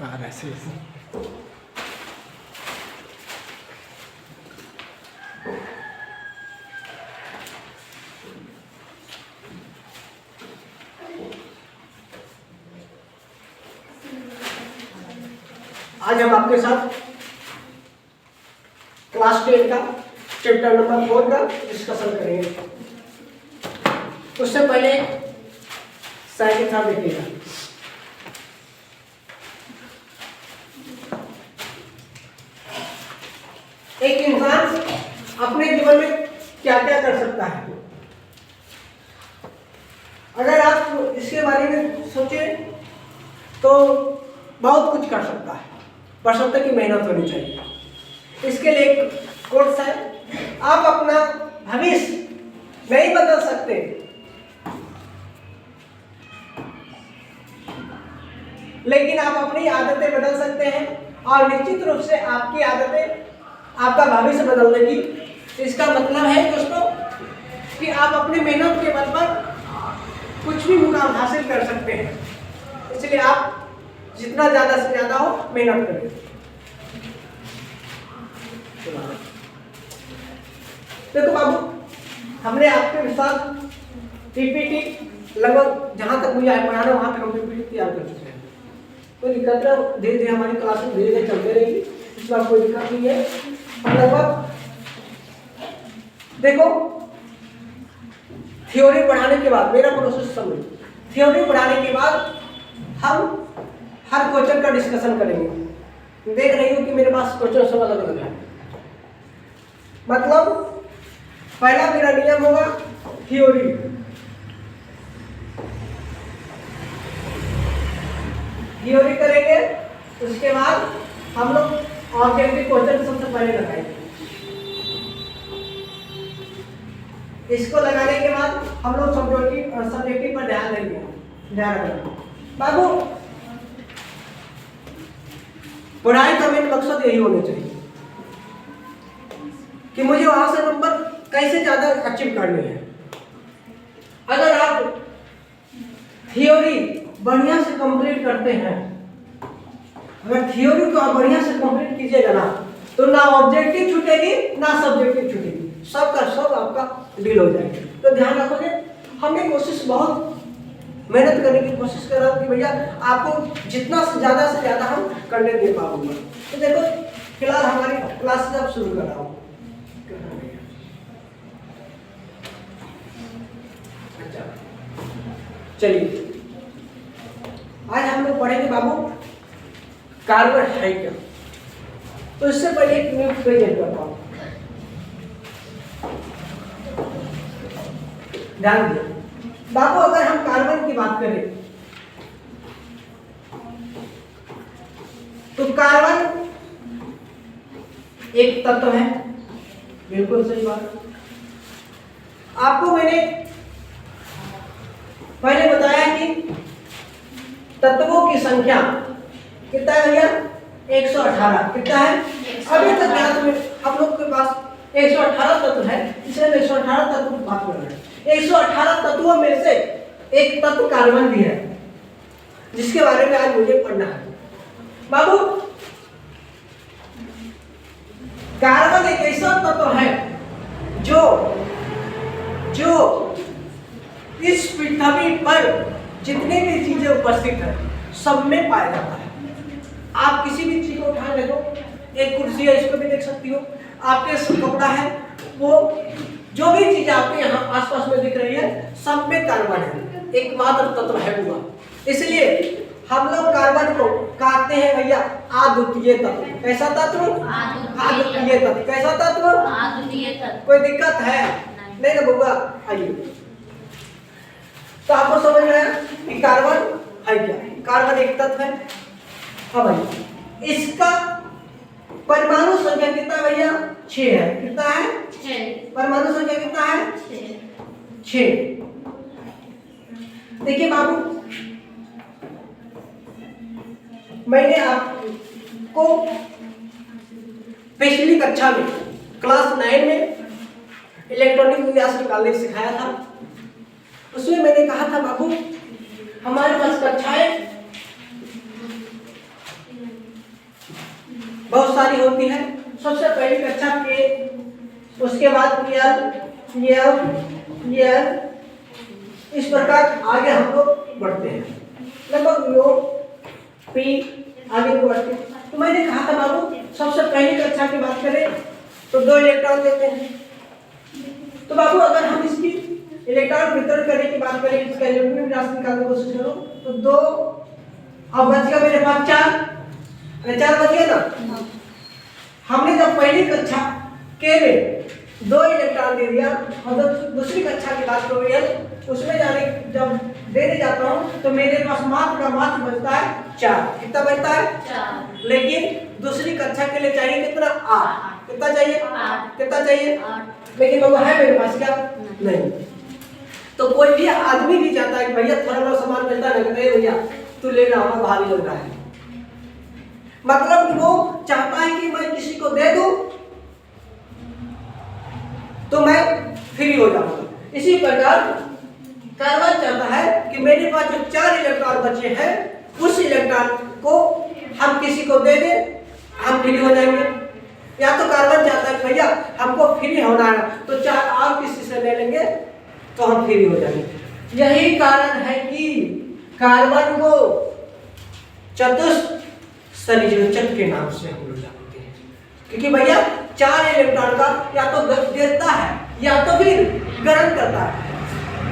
ऐसे ऐसे आज हम आपके साथ क्लास 10 का चैप्टर नंबर 4 का डिस्कशन करेंगे। उससे पहले साइकिल था देखिएगा। एक इंसान अपने जीवन में क्या क्या कर सकता है, अगर आप इसके बारे में सोचें तो बहुत कुछ कर सकता है, बशर्ते की मेहनत होनी चाहिए। इसके लिए एक कोर्स है। आप अपना भविष्य नहीं बदल सकते, लेकिन आप अपनी आदतें बदल सकते हैं, और निश्चित रूप से आपकी आदतें आपका भविष्य बदल देगी। इसका मतलब है दोस्तों कि आप अपनी मेहनत के बल पर कुछ भी मुकाम हासिल कर सकते हैं। इसलिए आप जितना ज्यादा से ज्यादा हो मेहनत करें। देखो बाबू, हमने आपके साथ पीपीटी लगभग जहां तक मुझे पढ़ाना वहां तक हम पीपीटी तैयार कर चुके हैं। कोई दिक्कत नहीं, धीरे धीरे हमारी क्लास में धीरे धीरे चलते रहेगी, इसमें कोई दिक्कत नहीं है। लगभग देखो, थ्योरी पढ़ाने के बाद मेरा प्रोसेस समझ, थ्योरी पढ़ाने के बाद हम हर क्वेश्चन का डिस्कशन करेंगे। देख रही हूँ कि मेरे पास क्वेश्चन सब अलग अलग है। मतलब पहला मेरा नियम होगा थ्योरी, थ्योरी करेंगे। उसके बाद हम लोग ऑब्जेक्टिव क्वेश्चन सबसे पहले लगाएंगे। इसको लगाने के बाद हम लोग सब्जेक्टिव पर ध्यान देंगे। ध्यान रखना बाबू, पढ़ाई का मेन मकसद यही होना चाहिए कि मुझे वहां से नंबर कैसे ज्यादा अचीव करने हैं। अगर आप थ्योरी बढ़िया से कंप्लीट करते हैं, अगर थ्योरी को आप बढ़िया से कंप्लीट कीजिएगा ना, तो ना ऑब्जेक्टिव छूटेगी ना सब्जेक्टिव छूटेगी, सब का सब आपका डील हो जाएगा। तो ध्यान रखोगे। हमने कोशिश बहुत मेहनत करने की कोशिश कर रहा हूँ कि भैया आपको जितना से ज्यादा हम करने दे पाऊंगा। तो देखो फिलहाल हमारी क्लास अब शुरू कर रहा हूँ। अच्छा चलिए, आज हम लोग पढ़ेंगे बाबू कार्बन है क्या। तो इससे पहले एक न्यूज प्रेजेंट करता हूँ, ध्यान दिए बाबू। अगर हम कार्बन की बात करें तो कार्बन एक तत्व है, बिल्कुल सही बात। आपको मैंने पहले बताया कि तत्वों की संख्या कितना है भैया, 118। कितना है अभी तक ज्ञात में हम लोग के पास 118 तत्व है, इसलिए 118 तत्व की बात कर रहे हैं। 118 तत्वों में से एक तत्व कार्बन भी है, जिसके बारे में आज मुझे पढ़ना है बाबू। कार्बन एक ऐसा तत्व है जो इस पृथ्वी पर जितनी भी चीजें उपस्थित है सब में पाया जाता है। आप किसी भी चीज को उठा देखो, एक कुर्सी है, इसको भी देख सकती हो, आपके कपड़ा है, वो जो भी चीज आपके यहाँ आसपास में दिख रही है सब में कार्बन है, एकमात्र तत्व है वो। इसलिए हम लोग कार्बन को कहते हैं भैया अद्वितीय तत्व। कैसा तत्व? अद्वितीय तत्व। कैसा तत्व? अद्वितीय तत्व। कोई दिक्कत है नहीं ना बउआ? आइए, तो आपको समझ में आया कि कार्बन है क्या। कार्बन एक तत्व है। हाँ भाई, इसका परमाणु संख्या कितना भैया? 6 है। कितना है? 6। परमाणु संख्या कितना है? 6। देखिए बाबू, मैंने आपको पिछली कक्षा में क्लास 9 में इलेक्ट्रॉनिक विन्यास निकालने सिखाया था। उसमें मैंने कहा था बाबू, हमारे पास कक्षाएं सारी होती है। सबसे पहली कक्षा के, उसके बाद यल, इस प्रकार आगे हम लोग बढ़ते हैं, लगभग यो पी आगे बढ़ते हैं। तो मैंने कहा था बाबू सबसे पहली कक्षा की बात करें तो 2 इलेक्ट्रॉन देते हैं। तो बाबू अगर हम इसकी इलेक्ट्रॉन वितरण करने की बात करें, इसका इलेक्ट्रॉनिक विन्यास निकालने की कोशिश करो तो 2, अब बच गया मेरे पास 4 बच गया ना। हमने जब पहली कक्षा के में 2 इलेक्ट्रॉन दे दिया और जब दूसरी कक्षा की बात करो यल, उसमें जब देने जाता हूं तो मेरे पास मात्र बचता है 4। कितना बचता है? 4। लेकिन दूसरी कक्षा के लिए चाहिए कितना? 8। कितना चाहिए? 8। कितना चाहिए? 8। लेकिन वो है मेरे पास क्या? नहीं। तो कोई भी आदमी भी चाहता है कि भैया थोड़ा बहुत सामान मिलता है ना, भैया तू लेना, हमारा भारी लग रहा है। मतलब वो चाहता है कि मैं किसी को दे दूं तो मैं फ्री हो जाऊंगा। इसी प्रकार कार्बन चाहता है कि मेरे पास जो 4 इलेक्ट्रॉन बचे हैं उस इलेक्ट्रॉन को हम किसी को दे दें, हम फ्री हो जाएंगे। या तो कार्बन चाहता है भैया हमको फ्री होना है तो 4 और किसी से ले लेंगे तो हम फ्री हो जाएंगे। यही कारण है कि कार्बन को चतुष्ट संयोजक के नाम से हम लोग जानते हैं, क्योंकि भैया 4 इलेक्ट्रॉन का या तो देता है या तो फिर ग्रहण करता है।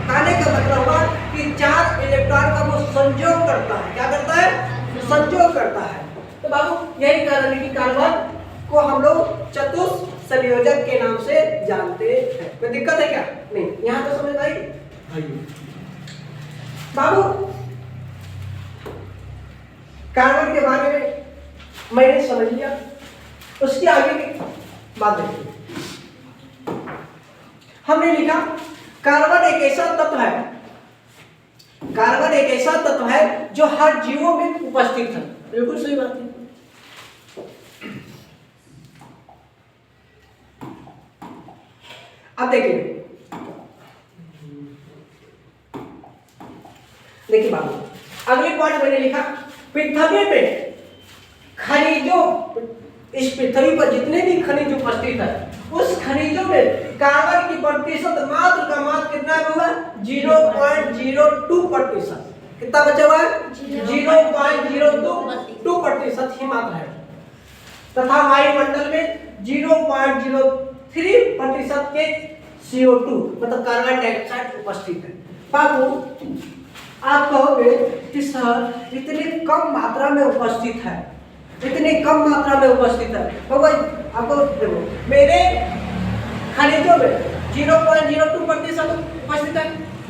कहने का मतलब हुआ कि 4 इलेक्ट्रॉन का वो संयोग करता है। क्या करता है? संयोग करता है। तो बाबू यही कारण है कि कार्बन को हम लोग चतुष्ट संयोजक के नाम से जानते हैं। कोई दिक्कत है क्या? नहीं। यहां तो समझ आई भाई। बाबू कार्बन के बारे में मैंने समझ लिया, उसके आगे की बात देखिए। हमने लिखा कार्बन एक ऐसा तत्व है, कार्बन एक ऐसा तत्व है जो हर जीवों में उपस्थित है। बिल्कुल सही बात है। अब देखिए बाबू अगले पॉइंट मैंने लिखा पृथ्वी पे खनिजों, इस पृथ्वी पर जितने भी खनिज उपस्थित है उस खनिजों में कार्बन की प्रतिशत मात्र का मात्र कितना हुआ? 0.02%। कितना बचा हुआ है? 0.02% ही मात्र है। तथा वायुमंडल में 0.03% के CO2 मतलब कार्बन डाइऑक्साइड उपस्थित है। बाबू आप कहोगे कि सर इतनी कम मात्रा में उपस्थित है, इतनी कम मात्रा में उपस्थित है। तो भाई आपको देखो मेरे खनिजों में 0.02% उपस्थित है,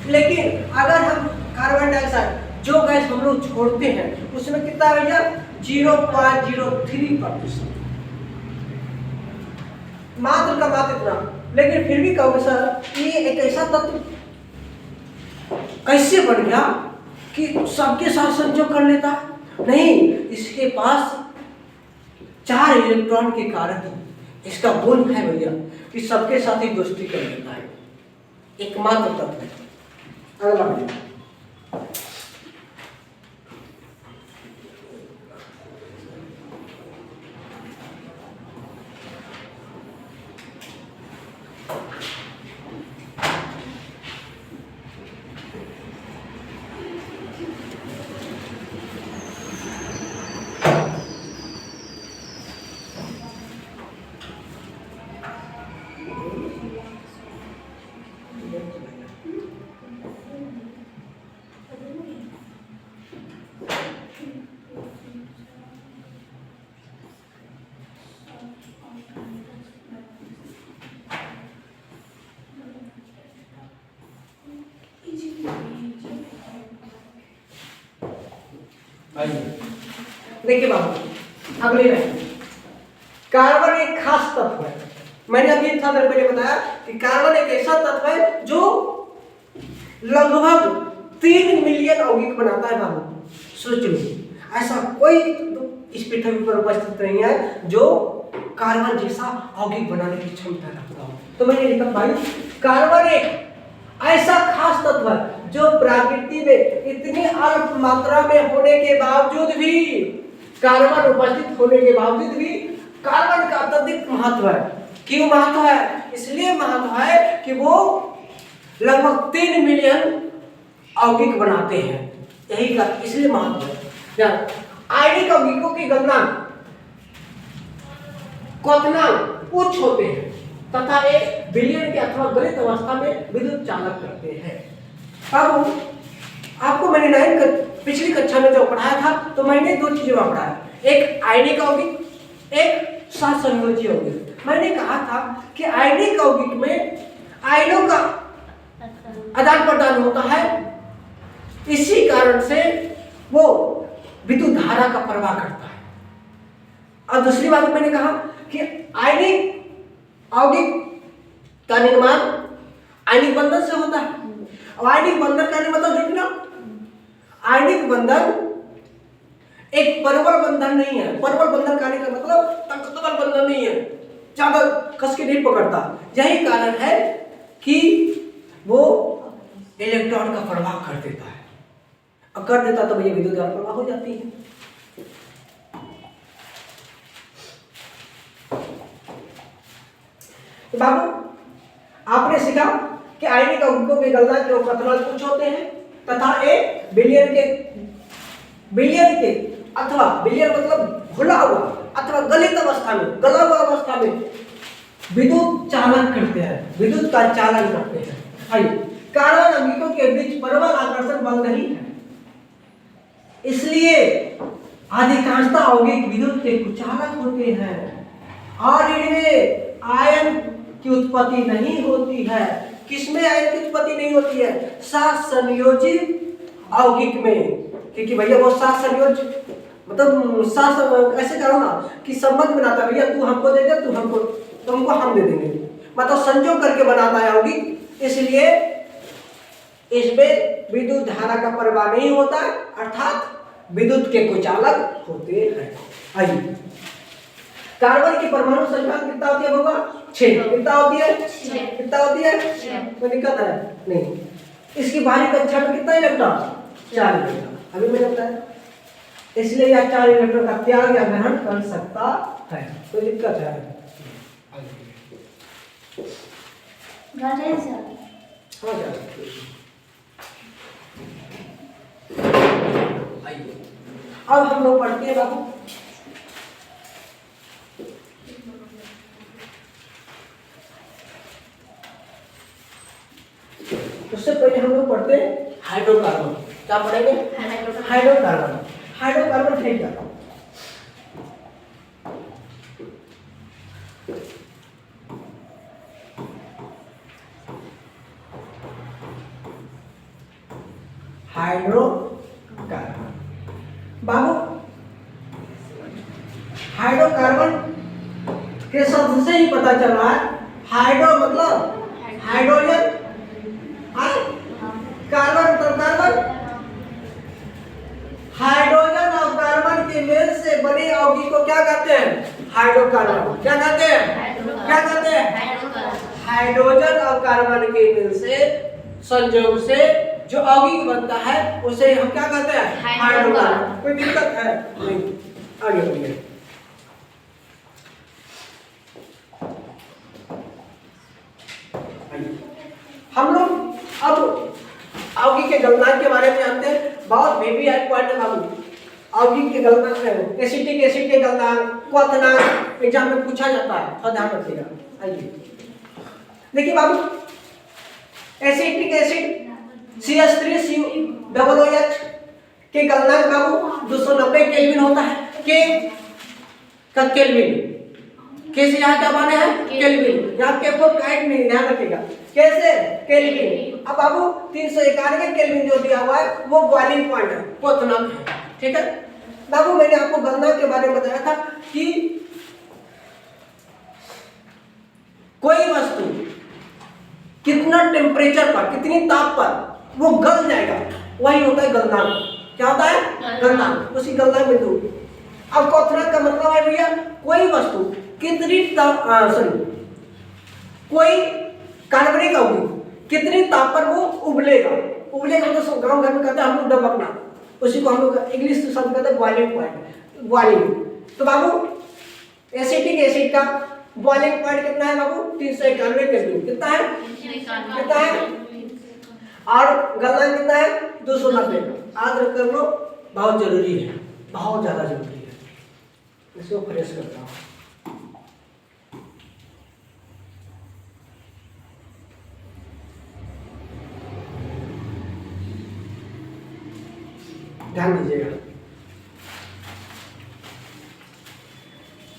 लेकिन अगर हम कार्बन डाइऑक्साइड जो गैस हम लोग छोड़ते हैं उसमें कितना है भैया? 0.03%। मात्र का मात्र इतना। लेकिन फिर भी कहोगे सर ये एक ऐसा तत्व कैसे बन गया कि सबके साथ संयोग कर लेता? नहीं, इसके पास 4 इलेक्ट्रॉन के कारण इसका गुण है भैया कि सबके साथ ही दोस्ती कर लेता है। एकमात्र तत्व है। अगला देखिए बाबू अगले में कार्बन एक खास तत्व है। मैंने अभी थोड़ा देर पहले बताया कि कार्बन एक ऐसा तत्व है जो लगभग 3 मिलियन यौगिक बनाता है। बाबू सोच लीजिए ऐसा कोई इस पृथ्वी पर उपस्थित नहीं है जो कार्बन जैसा यौगिक बनाने की क्षमता रखता हो। तो मैंने लिखा भाई कार्बन एक ऐसा खास तत्व है जो प्रकृति में इतनी अल्प मात्रा में होने के बावजूद भी, कार्बन उपस्थित होने के बावजूद भी कार्बन का अत्यधिक महत्व है। क्यों महत्व है? इसलिए महत्व है कि वो लगभग 3 मिलियन यौगिक बनाते हैं, यही का इसलिए महत्व है। आयनिक यौगिकों की गणना क्वथनांक उच्च होते हैं तथा एक विलयन के अथवा गलित अवस्था में विद्युत चालक करते हैं। अब आपको मैंने पिछली कक्षा में जो पढ़ाया था, तो मैंने 2 चीजें पढ़ाया, एक आयनिक यौगिक, एक सहसंयोजी यौगिक। मैंने कहा था कि आयनिक यौगिक में आयनों का आदान प्रदान होता है, इसी कारण से वो विद्युत धारा का प्रवाह करता है। और दूसरी बात मैंने कहा कि आयनिक यौगिक का निर्माण आयनिक बंधन से होता है। और आयनिक बंधन का मतलब जुटना, आयनिक बंधन एक परवल बंधन नहीं है। परवल बंधन का मतलब ताकतवर बंधन नहीं है, ज्यादा कस के नहीं पकड़ता। यही कारण है कि वो इलेक्ट्रॉन का प्रवाह कर देता है, और कर देता तो ये विद्युत धारा प्रवाह हो जाती है। तो बाबू आपने सीखा कि आयनिक यौगिकों की गणना के क्वथनांक कुछ होते हैं तथा एक विलयन के अथवा विलयन मतलब घुला हुआ अथवा गलित अवस्था में, गला हुआ अवस्था में विद्युत चालन करते हैं, विद्युत का चालन करते हैं। आइए, कार्बन यौगिकों के बीच परवल आकर्षण बल नहीं है, इसलिए अधिकांशतः यौगिक विद्युत के कुचालक होते हैं और इनमें आयन की उत्पत्ति नहीं होती है। किसमें आयन की उत्पत्ति नहीं होती है? सहसंयोजी यौगिक में, क्योंकि भैया वो सहसंयोज मतलब ऐसे करो ना कि संबंध बनाता है, भैया तू हमको दे दे, तू हमको, तुमको हम दे देंगे, मतलब संयोग करके बनाता है यौगिक, इसलिए इसमें विद्युत धारा का प्रवाह नहीं होता है, अर्थात विद्युत के कुचालक होते हैं। आइए, कार्बन की परमाणु संख्या कितना होती है होगा? 6। कितना होती है? 6। कितना होती है? 6। कोई दिक्कत है? नहीं। इसकी बाहरी कक्षा में कितना इलेक्ट्रॉन? 4 इलेक्ट्रॉन। अभी मैंने बताया, इसलिए यह 4 इलेक्ट्रॉन का त्याग या ग्रहण कर सकता है। कोई दिक्कत है? अब हम लोग पढ़ते हैं बाबू उससे पहले हम लोग पढ़ते हैं हाइड्रोकार्बन। क्या पढ़ेंगे? हाइड्रोकार्बन। हाइड्रोकार्बन है क्या? हाइड्रोकार्बन बाबू, हाइड्रोकार्बन के शब्द से ही पता चल रहा है, हाइड्रो मतलब हाइड्रोजन, कार्बन तो कार्बन, हाइड्रोजन और कार्बन के मेल से बने यौगिक को क्या कहते हैं? हाइड्रोकार्बन। क्या कहते हैं? क्या कहते हैं? हाइड्रोजन और कार्बन के मेल से, संयोग से जो यौगिक बनता है उसे हम क्या कहते हैं? हाइड्रोकार्बन। कोई दिक्कत है? नहीं। आगे बढ़िए। हम लोग अब यौगिक के गलनांक के बारे में जानते हैं। बहुत वीवीआई पॉइंट है बाबू, यौगिक के गलनांक है, एसिटिक एसिड के गलनांक, क्वथनांक एग्जाम में पूछा जाता है, तो ध्यान रखिएगा। आइए देखिए बाबू, एसिटिक एसिड CH3COOH के गलनांक बाबू 290 केल्विन होता है। के का केल्विन, के से यहाँ क्या माने हैं? केल्विन। यहाँ के को काइट नहीं, ध्यान रखिएगा। कैसे? केल्विन। अब बाबू 391 केल्विन जो दिया हुआ है वो बॉइलिंग पॉइंट है, क्वथनांक है। ठीक है बाबू, मैंने आपको गलनांक के बारे में बताया था कि कोई वस्तु कितना टेम्परेचर पर, कितनी ताप पर वो गल जाएगा, वही होता है गलनांक। क्या होता है? गलनांक। उसी गलनांक बिंदु। अब क्वथनांक का मतलब है भैया कोई वस्तु कितनी कोई कार्बनिक यौगिक कितनी ताप पर वो उबलेगा। उबलेगा मतलब गांव घर में कहते हैं हम लोग दबकना, उसी को हम लोग इंग्लिश शब्द कहते हैं बॉइलिंग पॉइंट, बॉइलिंग। तो बाबू एसिटिक एसिड का बॉइलिंग पॉइंट कितना है बाबू? 391 केल्विन। कितना है? कितना है? और गलनांक कितना है? 290। याद रख कर लो, बहुत जरूरी है, बहुत ज्यादा जरूरी है। इसको फ्रेश करता हूँ। ध्यान दीजिएगा,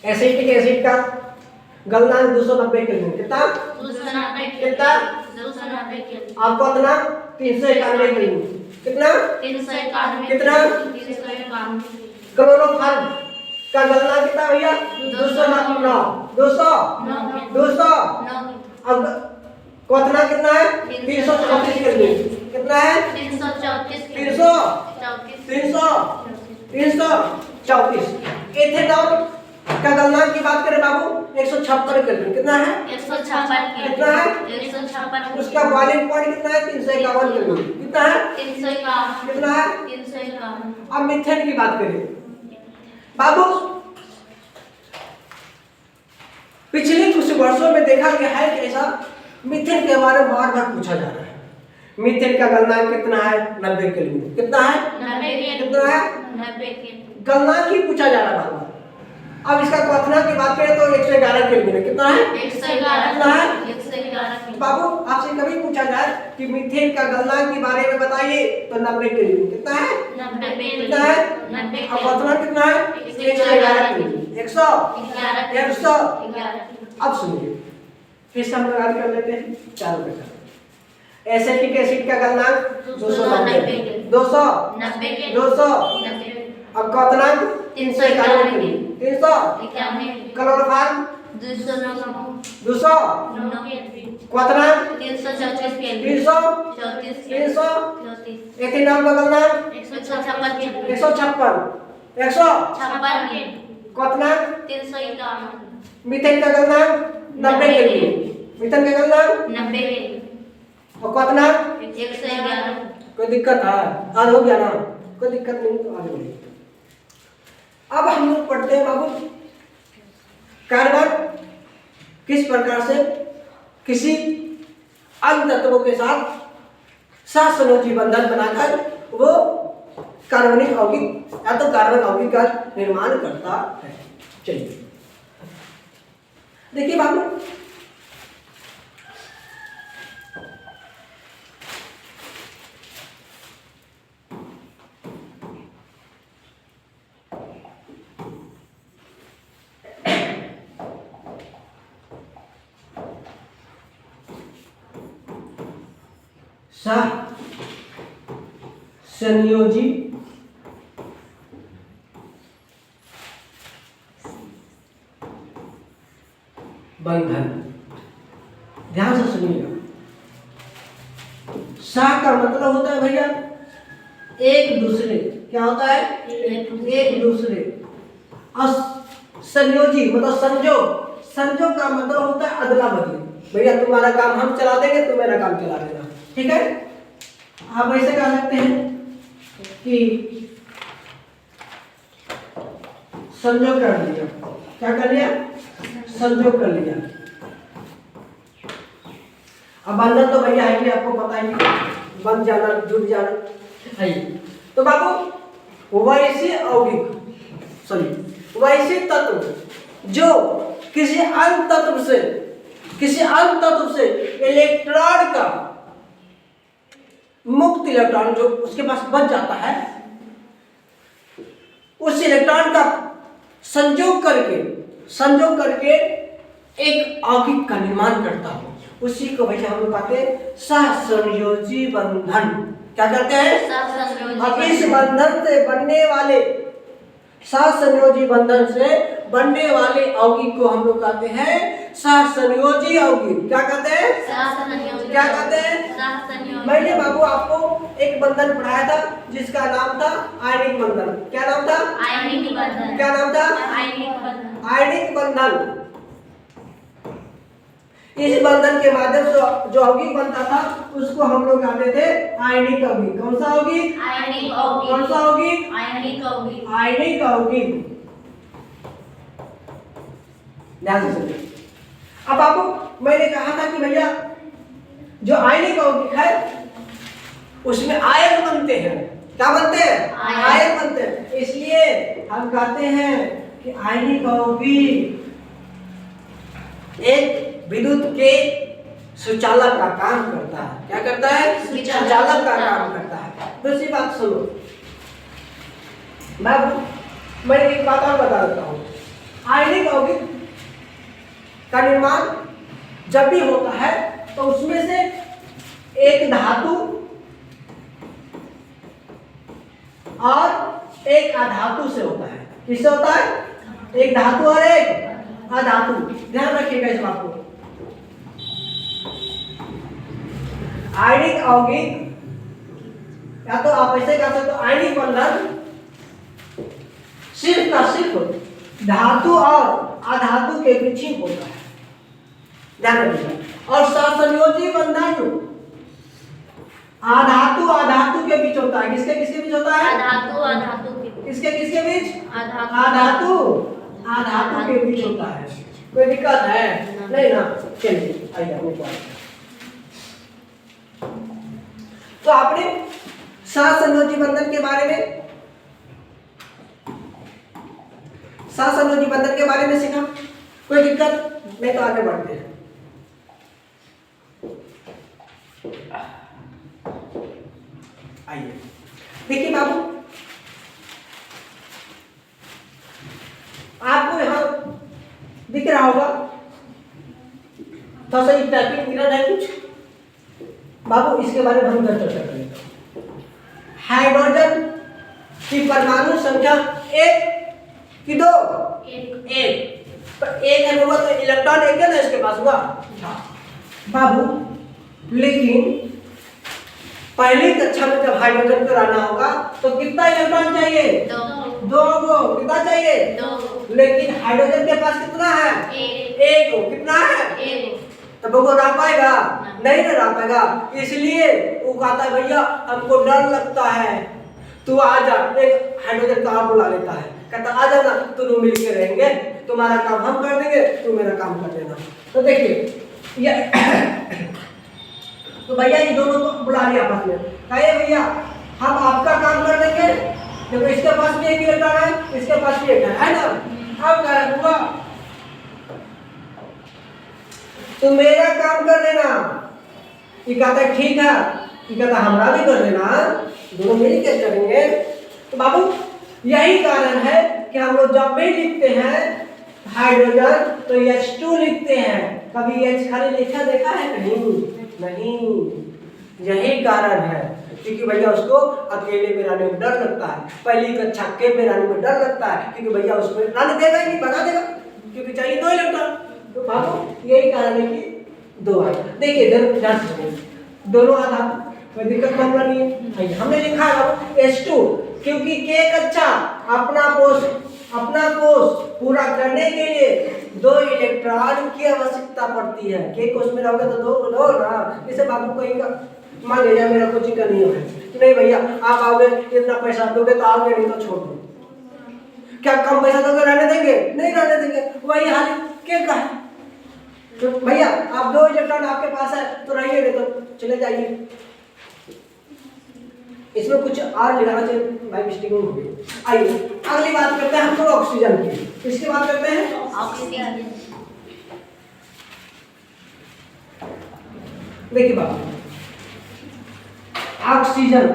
एसिटिक एसिड का गलनांक 290 केल्विन। कितना? 290 कितना? 290 केल्विन। आपको कितना? 391 केल्विन। कितना? 391। कितना? 391। क्लोरोफॉर्म का गलनांक कितना भैया? 209। 200। अब क्वथना कितना है? 334 केल्विन। कितना है? 334। एथेनॉल का गलनांक की बात करें बाबू, 156 केल्विन। कितना है? 156। कितना है? 156। उसका बॉइलिंग पॉइंट कितना है? 351 केल्विन। कितना है? 351। कितना है? 351। अब मीथेन की बात करें बाबू, पिछले कुछ वर्षों में देखा गया है कि ऐसा मीथेन के बारे में बार बार पूछा जा रहा है। मीथेन का गलनांक कितना है? 90 केल्विन। कितना है? 90। कितना है? 90। गलनांक ही पूछा जा रहा है बार बार। अब इसका क्वथना की बात करें तो 111 केल्विन है। कितना है? 111। कितना है? 111। बाबू आपसे कभी पूछा जाए कि मीथेन का गलनांक के बारे में बताइए तो 90 केल्विन। कितना है? 90। कितना है? 90। अब क्वथना कितना है? 111 केल्विन। 111। अब सुनिए, फिर से हम लगा कर लेते हैं, चारों पे चारों। एसिटिक एसिड का गलनांक 290। 200। अब क्वथनांक 391 केल्विन। 300। क्लोरोफॉर्म 200। क्वथनांक 300। एथेनॉल का गलनांक 156। 100। क्वथनांक 351। मीथेन का गलनांक 90 केल्विन। मीथेन का गलनांक 90। और क्वथनांक 111। कोई दिक्कत है? आज हो गया ना, कोई दिक्कत नहीं तो आगे बढ़िए। अब हम लोग पढ़ते हैं बाबू, कार्बन किस प्रकार से किसी अन्य तत्वों के साथ सहसंयोजी बंधन बनाकर वो कार्बनिक यौगिक या तो कार्बन यौगिक का निर्माण करता है। चलिए देखिए बाबू, सहसंयोजी बंधन, ध्यान से सुनिएगा। सह का मतलब होता है भैया एक दूसरे, क्या होता है? एक दूसरे। और संयोजी मतलब संजोग, संजोग का मतलब होता है अदला बदली। भैया तुम्हारा काम हम चला देंगे, तुम मेरा काम चला देना, ठीक है? आप ऐसे कह सकते हैं कि संजोग कर लिया। क्या कर लिया? संजोग कर लिया। अब बंधन तो भैया है कि आपको पता ही, बंध जाना, जुड़ जाना है। तो बाबू वैसे यौगिक वैसे तत्व जो किसी अन्य तत्व से इलेक्ट्रॉन का मुक्त इलेक्ट्रॉन जो उसके पास बच जाता है, उस इलेक्ट्रॉन का संयोग करके एक यौगिक का निर्माण करता हो, उसी को भैया हम लोग कहते हैं सहसंयोजी बंधन। क्या करते हैं? अब इस बंधन से बनने वाले सहसंयोजी बंधन से बनने वाले यौगिक को हम लोग कहते हैं सहसंयोजी यौगिक। क्या कहते हैं? क्या कहते हैं? मैंने बाबू आपको एक बंधन पढ़ाया था जिसका नाम था आयनिक बंधन। क्या नाम था? आयनिक बंधन। क्या नाम था? आयनिक बंधन। इस बंधन के माध्यम से जो यौगिक बनता था उसको हम लोग कहते थे आयनिक यौगिक। कौन सा यौगिक? आयनिक यौगिक। कौन सा यौगिक? आयनिक यौगिक। आयनिक यौगिक। ध्यान से सुनिए। अब बाबू मैंने कहा था कि भैया जो आयनिक यौगिक है उसमें आयन बनते हैं। क्या बनते हैं? आयन बनते हैं। इसलिए हम कहते हैं कि आयनिक यौगिक एक विद्युत के सुचालक का काम करता है। क्या करता है? सुचालक का काम करता है। दूसरी बात सुनो, मैं एक बात और बता देता हूँ। आयनिक यौगिक का निर्माण जब भी होता है तो उसमें से एक धातु और एक अधातु से होता है। किससे होता है? एक धातु और एक अधातु। ध्यान रखिएगा इस बात को। आयनिक यौगिक या तो आप ऐसे कह सकते हो, आयनिक बंधन सिर्फ का सिर्फ धातु और अधातु के बीच ही होता है। ध्यान रखिएगा। और सहसंयोजी बंधन अधातु अधातु के बीच होता है। किसके किसके बीच होता है? अधातु अधातु के बीच। किसके किसके बीच? अधातु अधातु के बीच होता है। कोई दिक्कत है? नहीं ना? चलिए आइए अपने को। तो आपने सहसंयोजी बंधन के बारे में सहसंयोजी बंधन के बारे में सीखा। कोई दिक्कत नहीं तो आगे बढ़ते हैं। आइए देखिए बाबू, आपको यहां दिख रहा होगा थोड़ा सा टाइपिंग मिरर है कुछ। बाबू इसके बारे में हम चर्चा करेंगे। हाइड्रोजन की परमाणु संख्या एक कि दो? एक। पर एक है हुआ तो इलेक्ट्रॉन एक है ना इसके पास हुआ। बाबू लेकिन पहली कक्षा में जब हाइड्रोजन को रहना होगा तो कितना इलेक्ट्रॉन चाहिए? दो गो। कितना चाहिए? दो। लेकिन हाइड्रोजन के पास कितना है? एक गो। कितना है? तो वो रह पाएगा? नहीं ना रह पाएगा। इसलिए वो कहता है भैया हमको डर लगता है, तू आ जा। एक हाइड्रोजन का बुला लेता है, कहता आ जाना, दोनों मिलकर रहेंगे, तुम्हारा काम हम कर देंगे, तू मेरा काम कर देना। तो देखिए ये तो भैया ये दोनों को बुला लिया आपस में, कहे भैया हम आपका काम कर देंगे। देखो इसके पास भी एक इलेक्ट्रॉन है, इसके पास भी एक है ना। अब क्या हुआ? तो मेरा काम कर देना। ये कहता है ठीक है, ये कहता हमारा भी कर देना, दोनों मिलकर करेंगे। तो बाबू यही कारण है कि हम लोग जब भी लिखते हैं हाइड्रोजन तो H2 लिखते हैं। कभी H खाली लिखा देखा है कहीं? नहीं। यही कारण है क्योंकि भैया उसको अकेले में रहने में डर लगता है। पहली कक्षा के में रहने में डर लगता है क्योंकि भैया उसमें रहने देगा ही नहीं, भगा देगा, क्योंकि चाहिए दो इलेक्ट्रॉन। तो बाबू यही कारण है कि दो आए। देखिए दोनों आधार कोई दिक्कत बन रही है। हमने लिखा है H2 क्योंकि के कक्षा अपना कोष पूरा करने के लिए दो इलेक्ट्रॉन की आवश्यकता पड़ती है। के कोष में रहोगे तो दो ना। इसे बाबू कहेगा मान लीजिए मेरा कोचिंग का नियम है कि नहीं भैया आप आओगे इतना पैसा दोगे तो आओगे, नहीं तो छोड़ दो। क्या कम पैसा दोगे रहने देंगे? नहीं रहने देंगे। वही हाल के का है। तो भैया आप दो इलेक्ट्रॉन आपके पास है तो रहिए, नहीं तो चले जाइए। इसमें कुछ और लिखना चाहिए, भाई मिस्टेक हो गई। आइए अगली बात करते हैं हम लोग ऑक्सीजन की। इसकी बात करते हैं ऑक्सीजन। देखिए बात ऑक्सीजन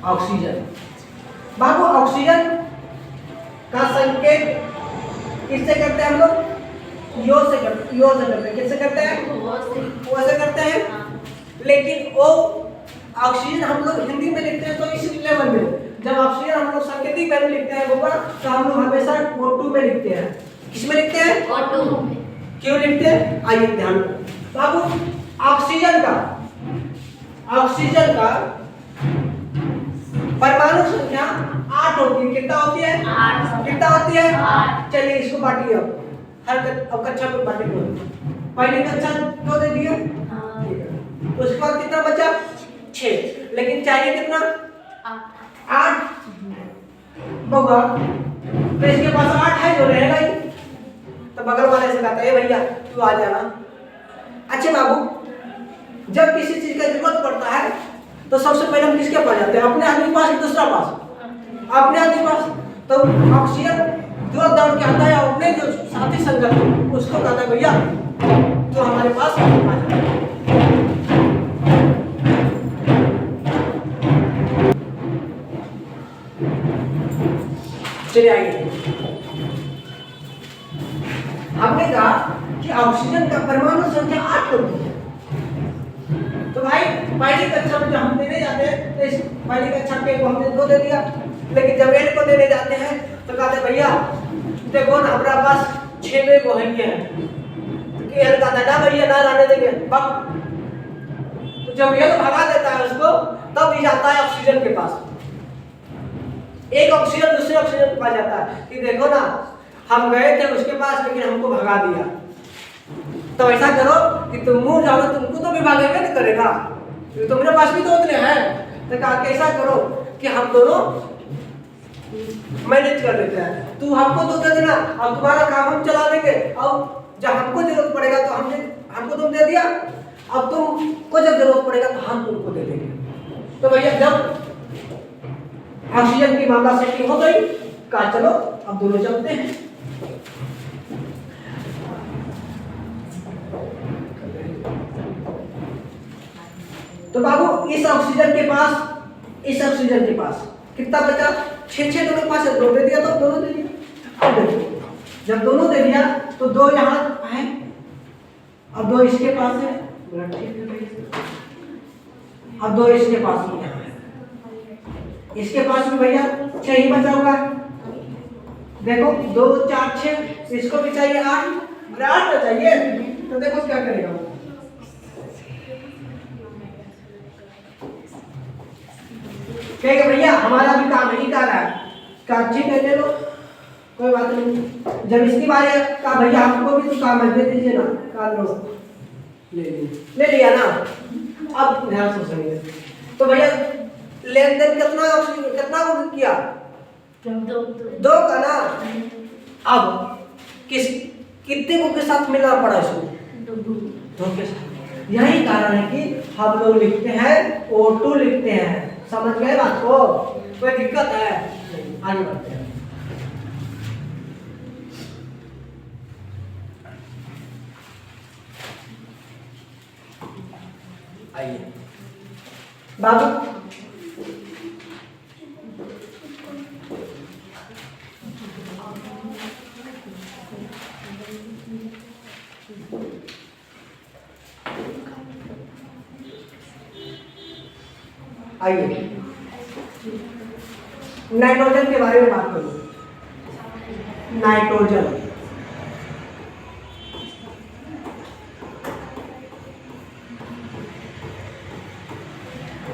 ऑक्सीजन बाबू ऑक्सीजन का संकेत किससे करते हैं हम लोग? यो से करते हैं। किससे करते हैं? ओ से करते हैं। लेकिन ओ ऑक्सीजन हम लोग हिंदी में लिखते हैं तो इस लेवल में, जब ऑक्सीजन हम लोग सांकेतिक में लिखते हैं गोबर तो हम लोग हमेशा O2 में लिखते हैं। किस में लिखते हैं? O2 में। क्यों लिखते हैं? आइए ध्यान बाबू ऑक्सीजन का परमाणु संख्या 8 होती है। कितना होती है? 8। कितना होती है? 8। चलिए इसको बांटिए अब अब कक्षा में बांटे दो। पहले कक्षा दो दे दिए, उसके बाद कितना बचा? 6। लेकिन चाहिए कितना? 8। बउआ तो इसके पास 8 है जो रहेगा ही। तो बगल वाले से कहता है भैया तू आ जाना। अच्छे बाबू, जब किसी चीज का जरूरत पड़ता है तो सबसे पहले हम किसके पास जाते हैं? अपने आदमी के पास कि दूसरा पास? अपने आदमी के पास। तो ऑक्सीजन तुरंत दौड़ के आता है अपने जो साथी संगत उसको कहता है भैया तो हमारे पास आ जा। चलिए आइए, हमने कहा कि ऑक्सीजन का परमाणु संख्या 8 होती है। तो भाई पहली कक्षा में जब हम देने जाते हैं तो इस पहली कक्षा के को हमने 2 दे दिया, लेकिन जब एल को देने जाते हैं तो कहते भैया देखो ना हमारा पास 6 में वो है तो एल का ना भैया ना रहने देंगे बक। तो जब एल भगा देता है उसको तब ही जाता है ऑक्सीजन के पास। एक ऑक्सीजन दूसरे ऑक्सीजन के पास जाता है कि देखो ना हम गए थे उसके पास लेकिन हमको भगा दिया। तो ऐसा करो कि तुम मुंह जाओ तुमको तो भी भागेगा नहीं करेगा, तुम्हारे पास भी तो उतने हैं। तो कहा कैसा करो कि हम दोनों मैनेज कर लेते हैं, तू हमको तो दे देना और तुम्हारा काम हम चला देंगे और जब हमको जरूरत पड़ेगा तो हमको तुम दे दिया, अब तुमको जब जरूरत पड़ेगा तो हम तुमको दे देंगे। तो भैया जब ऑक्सीजन की मामला सेटिंग हो गई, कहा चलो अब दोनों चलते हैं। तो बाबू इस ऑक्सीजन के पास कितना बचा? 6 दोनों के पास है, 2 दे दिया तो दोनों दे दिया। अब देखो जब दोनों दे दिया तो 2 यहाँ है, अब 2 इसके पास है, अब 2 इसके पास है, इसके पास भी भैया 6 ही बचा हुआ है। देखो 2 4 6, इसको भी चाहिए 8, अरे 8 तो चाहिए। तो देखो क्या करेगा वो, कहेगा भैया हमारा भी काम नहीं कर रहा है, काम ठीक है ले लो कोई बात नहीं। जब इसकी बारी है कहा भैया आपको भी तो काम है दे दीजिए ना, कहा लो ले लिया ना। अब ध्यान से सुनिए, तो भैया लेन देन कितना किया? 2 का ना। अब कितने को के साथ मिलना पड़ा इसको? 2 के साथ। यही कारण है कि हम लोग लिखते हैं O2 लिखते हैं। समझ गए बात को? कोई दिक्कत है? आगे बढ़ते हैं। आइए बाबू आइए नाइट्रोजन के बारे में बात करूं।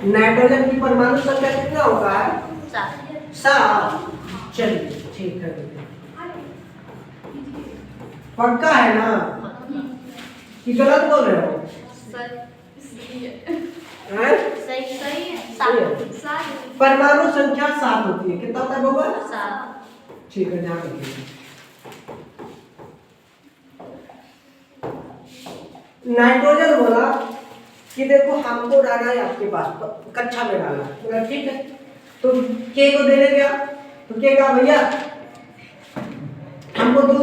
नाइट्रोजन की परमाणु संख्या कितना होगा? 7। चलिए ठीक है, पक्का है ना कि गलत बोल रहे हो? सही है। परमाणु संख्या 7 होती है। कितना होता है बाबा? 7। ठीक है, ध्यान रखिए। नाइट्रोजन बोला कि देखो हमको डालना है आपके पास कक्षा में डालना है, ठीक है। तो के को देने गया तो के कहा भैया हमको 2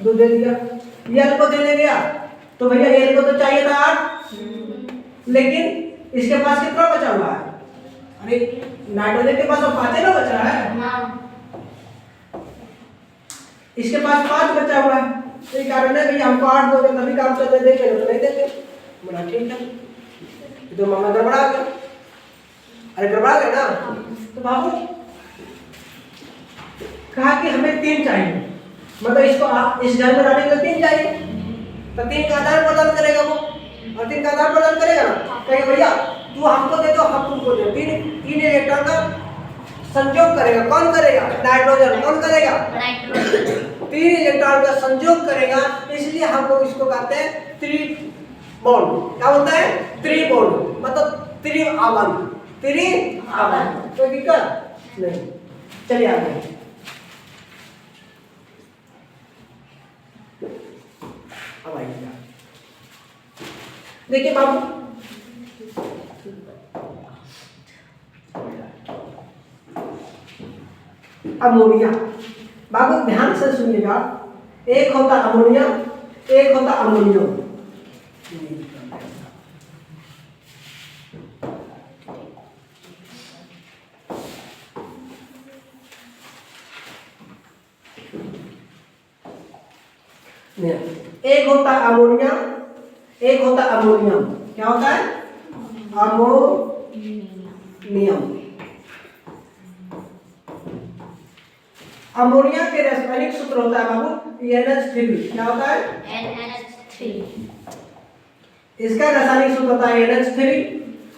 दो दे दिया। एल को देने गया तो भैया एल को तो चाहिए था 8, लेकिन इसके पास कितना बचा हुआ है? अरे नाइट्रोजन के पास 5 ना बचा है, इसके पास 5 बचा हुआ है। तो ये कारण है भैया हमको 8 दोगे तभी काम चलने देंगे, तो नहीं देंगे। बोला ठीक है, तो मामा गड़बड़ा गया। अरे गड़बड़ा गया ना, तो बाबू कहा कि हमें 3 चाहिए, मतलब इसको इस घर में रहने के लिए 3 चाहिए। तो 3 का आधार प्रदान करेगा वो, और 3 का आधार प्रदान करेगा ना, कहेगा भैया तू हमको दे दो हम तुमको दे। 3 इलेक्ट्रॉन का संयोग करेगा। कौन करेगा? नाइट्रोजन। कौन करेगा? नाइट्रोजन। 3 इलेक्ट्रॉन का संयोग करेगा, इसलिए हम लोग इसको कहते हैं त्रिबॉन्ड। क्या बोलते हैं? त्रिबॉन्ड, मतलब त्रिआवन। त्रिआवन, कोई दिक्कत नहीं। चलिए आगे। अब आइए, देखिए बाबू, अमोनिया। बाबू ध्यान से सुनिएगा, एक होता अमोनिया, एक होता अमोनियम। एक होता अमोनिया, एक होता अमोनियम। क्या होता है? अमोनियम। अमोनिया के रासायनिक सूत्र होता है बाबू NH3। क्या होता है? NH3। इसका रासायनिक सूत्र होता है NH3।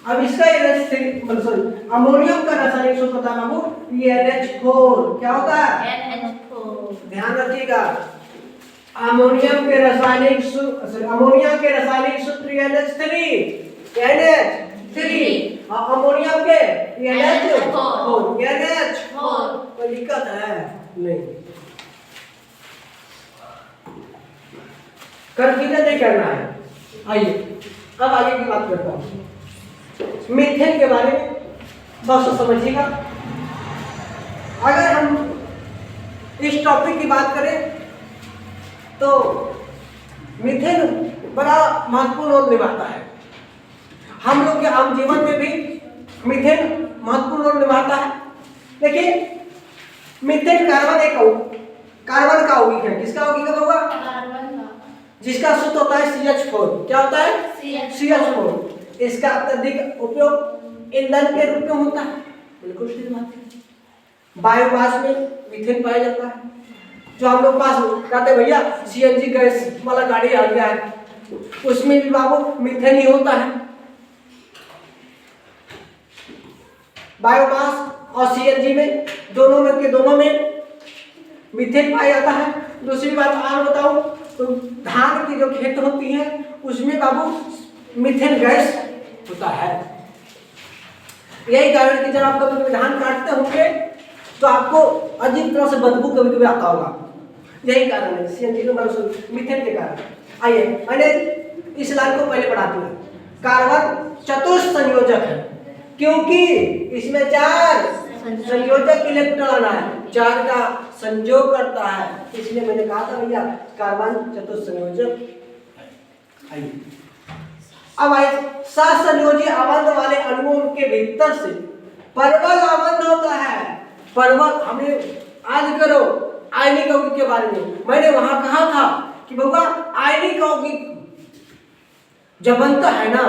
अब इसका NH3 मतलब सॉरी अमोनियम का रासायनिक सूत्र होता है बाबू NH4। क्या होता है? NH4। ध्यान रखिएगा, अमोनिया के रासायनिक सूत्र NH3। और अमोनियम के NH4। कोई दिक्कत है? नहीं, कंफ्यूजन नहीं करना है। आइए अब आगे की बात करता हूँ, मीथेन के बारे में थोड़ा सा समझिएगा। अगर हम इस टॉपिक की बात करें तो मीथेन बड़ा महत्वपूर्ण रोल निभाता है। हम लोग के आम जीवन में भी मीथेन महत्वपूर्ण रोल निभाता है। लेकिन मीथेन कार्बन का यौगिक है। किसका यौगिक होगा? जिसका सूत्र होता है CH4। क्या होता है? CH4। इसका अत्यधिक उपयोग ईंधन के रूप में होता है। बिल्कुल सही बात है। बायोमास में मीथेन पाया जाता है। जो हम लोग पास कहते भैया CNG गैस वाला गाड़ी आ गया है, उसमें भी बाबू मीथेन ही होता है। बायोमास और CNG में दोनों में मीथेन पाया जाता है। दूसरी बात और बताऊं तो धान की जो खेत होती है उसमें बाबू मीथेन गैस होता है। यही कारण कि जब आप कभी धान काटते होंगे तो आपको अजीब तरह से बदबू कभी आता होगा। यही कारण है CNG का मतलब मीथेन के कारण। आइए मैंने इस लाइन को पहले पढ़ा दिया। कार्बन चतुस्संयोजक है क्योंकि इसमें 4 संयोजक इलेक्ट्रॉन है, 4 का संयोग करता है, इसलिए मैंने कहा था भैया कार्बन चतुस्संयोजक। आइए अब आइए सहसंयोजी आबंध वाले अणुओं के भीतर से परवल आबंध होता है। परवल हमें आज करो आयनिक यौगिक के बारे में मैंने वहां कहा था कि बाबा आयनिक यौगिक जब बनता है ना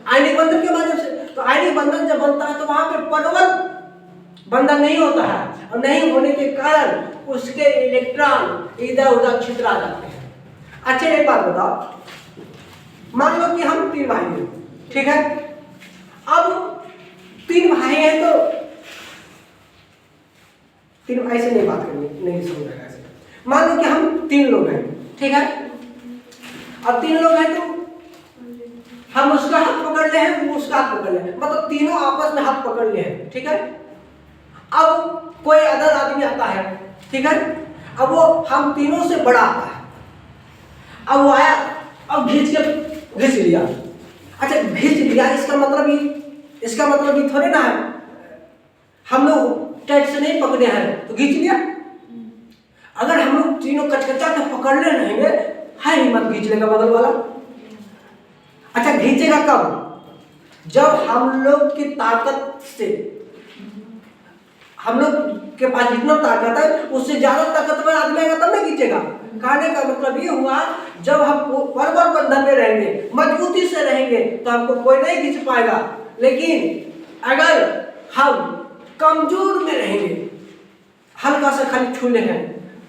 आयनिक बंधन के माध्यम से, तो आयनिक बंधन जब बनता है तो वहां पे परवल बंधन नहीं होता है और नहीं होने के कारण उसके इलेक्ट्रॉन इधर उधर छितरा जाते हैं। अच्छा एक बात बताओ, मान लो कि हम 3 भाई हैं, ठीक है? अब 3 भाई हैं तो 3 भाई से नहीं बात करनी, नहीं समझेगा ऐसे। मान लो कि हम 3 लोग हैं, ठीक है? अब 3 लोग हैं तो हम उसका हाथ पकड़ ले हैं, वो उसका हाथ पकड़ ले, मतलब तीनों आपस में हाथ पकड़ ले हैं, ठीक है? अब कोई अदर आदमी आता है, ठीक है? अब वो हम तीनों से बड़ा आता है। अब वो आया, अब घिंच लिया। अच्छा घिंच लिया, इसका मतलब ये थोड़े ना है हम लोग टाइट से नहीं पकड़े हैं तो घिंच लिया। अगर हम लोग तीनों कचकचा के पकड़ने रहेंगे, है हिम्मत घिंच लेगा बगल वाला। अच्छा घिंचेगा कब? जब हम लोग की ताकत से, हम लोग के पास जितना ताकत है उससे ज्यादा ताकतवर आदमी आएगा तब नहीं खींचेगा। कहने का मतलब ये हुआ जब हम परवल बंधन में रहेंगे, मजबूती से रहेंगे तो हमको कोई नहीं खींच पाएगा। लेकिन अगर हम कमजोर में रहेंगे, हल्का सा खाली छूले हैं,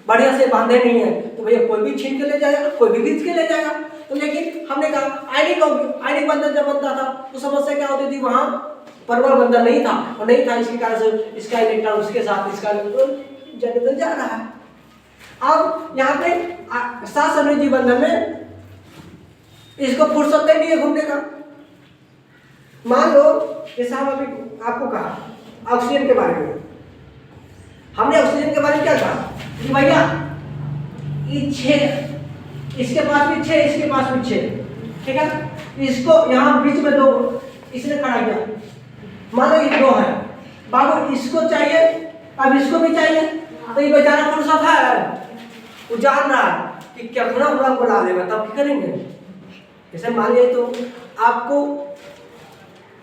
बढ़िया से बांधे नहीं है, तो भैया कोई भी छीन के ले जाएगा, कोई भी खींच के ले जाएगा। तो लेकिन हमने कहा आयनिक बंधन जब बनता था तो समस्या क्या होती थी, वहां परमाणु बंधन नहीं था, और नहीं था इसके कारण से इसका इलेक्ट्रॉन उसके साथ इसका इलेक्ट्रॉन जा रहा है। अब यहाँ पे सहसंयोजी बंधन में इसको फुर्सत नहीं है घूमने का। मान लो जैसे हम अभी आपको कहा ऑक्सीजन के बारे में, हमने ऑक्सीजन के बारे में क्या कहा कि भैया ये 6, इसके पास भी 6, इसके पास भी 6, ठीक है। इसको यहाँ बीच में 2 इसने खड़ा किया, मान लो ये 2 है, बाबू इसको चाहिए, अब इसको भी चाहिए, तो ये बेचारा फुर्सत है, वो जान रहा है कि क्या खुदा बुला लेगा, तब क्या करेंगे। जैसे मान लीजिए तो आपको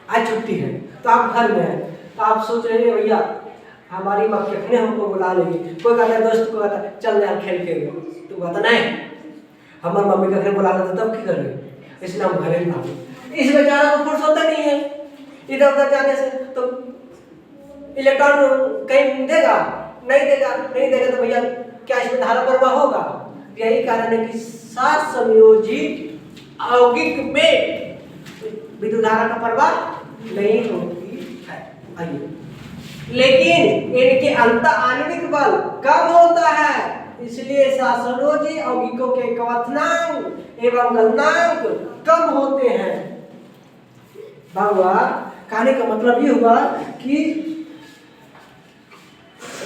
आज छुट्टी है, तो आप घर में हैं, तो आप सोच रहे हैं भैया हमारी माँ कितने हमको बुला लेगी। कोई कहता है दोस्त को कहता है चल यार खेल के, तो कहता नहीं हमारी मम्मी कखने बुला लेते तब क्या करेंगे, इसलिए हम घरे ना। इस बेचारा को फुर्सत नहीं है इधर उधर जाने से, तो इलेक्ट्रॉन कहीं देगा नहीं देगा तो भैया क्या इसमें धारा प्रवाह होगा। यही कारण है कि सहसंयोजी यौगिक में विद्युत धारा का प्रवाह नहीं होती है। आइए, लेकिन इनके अंतर आणविक बल कम होता है, इसलिए सहसंयोजी यौगिकों के क्वथनांक एवं गलनांक कम होते हैं। बाबा कहने का मतलब ये हुआ कि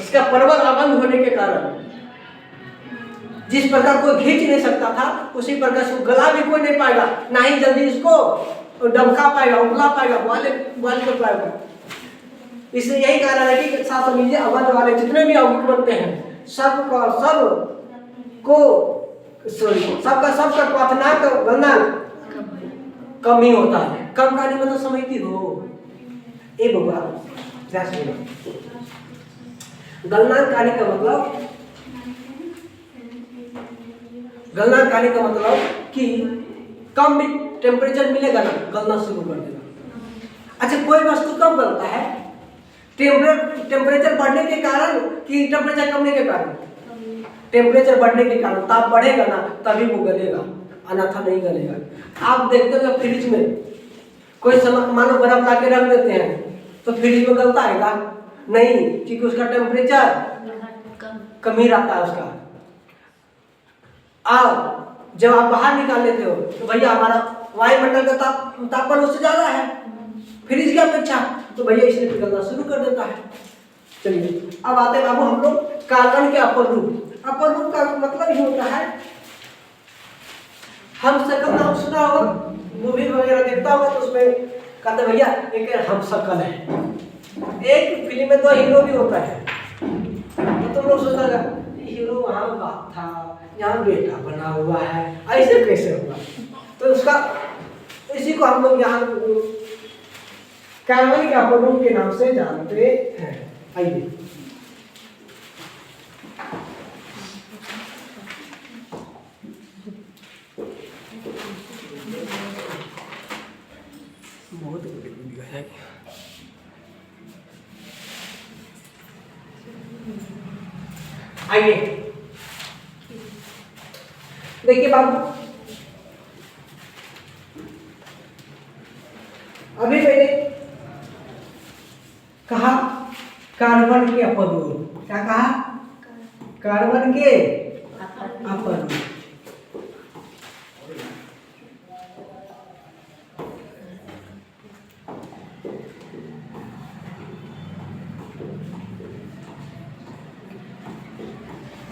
इसका प्रबल आबंध होने के कारण जिस प्रकार कोई खींच नहीं सकता था, उसी प्रकार से गला भी कोई नहीं पाएगा, ना ही जल्दी इसको डबका पाएगा, उगला पाएगा, बॉल कर पाएगा। इसलिए यही कारण है कि सहसंयोजी अबंध वाले जितने भी यौगिक बनते हैं सबका क्वथनांक गलनांक कम ही होता है। कम का मतलब समझती हो ए बबुआ, गलनांक आने का मतलब, गलनांक आने का मतलब कि कम भी टेम्परेचर मिलेगा ना, गलना शुरू कर देगा। अच्छा, कोई वस्तु कब बनता है? टेम्परेचर बढ़ने के कारण कि टेम्परेचर कमने के कारण? टेम्परेचर बढ़ने के कारण, ताप बढ़ेगा ना तभी वो गलेगा, अन्यथा नहीं गलेगा। आप देखते हो फ्रिज में कोई सामान मानो बर्फ ला के रख देते हैं तो फ्रिज में गलता है क्या? नहीं, क्योंकि उसका टेम्परेचर कम ही रहता है उसका। और जब आप बाहर निकाल लेते हो तो भैया हमारा वायुमंडल का तापमान उससे ज्यादा है फ्रिज की अपेक्षा, तो भैया इसलिए पिघलना शुरू कर देता है। चलिए अब आते हैं बाबू हम लोग कार्बन के अपर रूप। अपर रूप का मतलब ये होता है, हम शकल नाम सुना होगा, मूवी वगैरह देखता होगा तो उसमें कहते भैया एक हम शकल है। एक फिल्म में 2 हीरो भी होता है, तो तुम लोग सोचोगे हीरो वहाँ बात था, यहाँ बेटा बना हुआ है, ऐसे कैसे हुआ? तो उसका इसी को हम लोग यहाँ कार्बन के अपर रूप के नाम से जानते हैं। आइए, बहुत बड़ी वीडियो है। आइए देखिए बाबू, अभी मैंने कहा कार्बन के अपर रूप। क्या कहा? कार्बन के अपर रूप।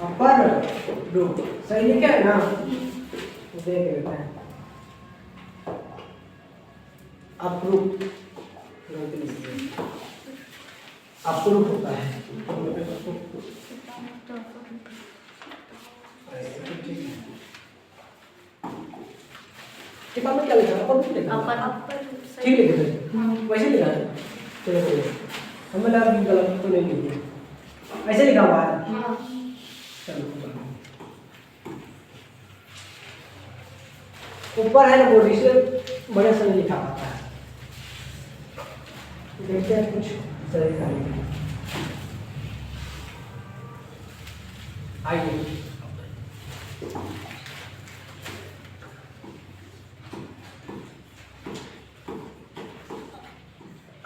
अपर रूप सही लिखा है ना? देख लेते हैं। अपरूप अपरूप होता है। किताब में क्या लिखा है? अपरूप लिखा है। ठीक लिखा है, वैसे लिखा है। चलो चलो, हमें लगा कि गलत तो नहीं लिखा, ऐसे लिखा हुआ है। ऊपर है ना बोर्ड, इसे बड़े से लिखा होता है। देखते हैं कुछ सही करेंगे। आइए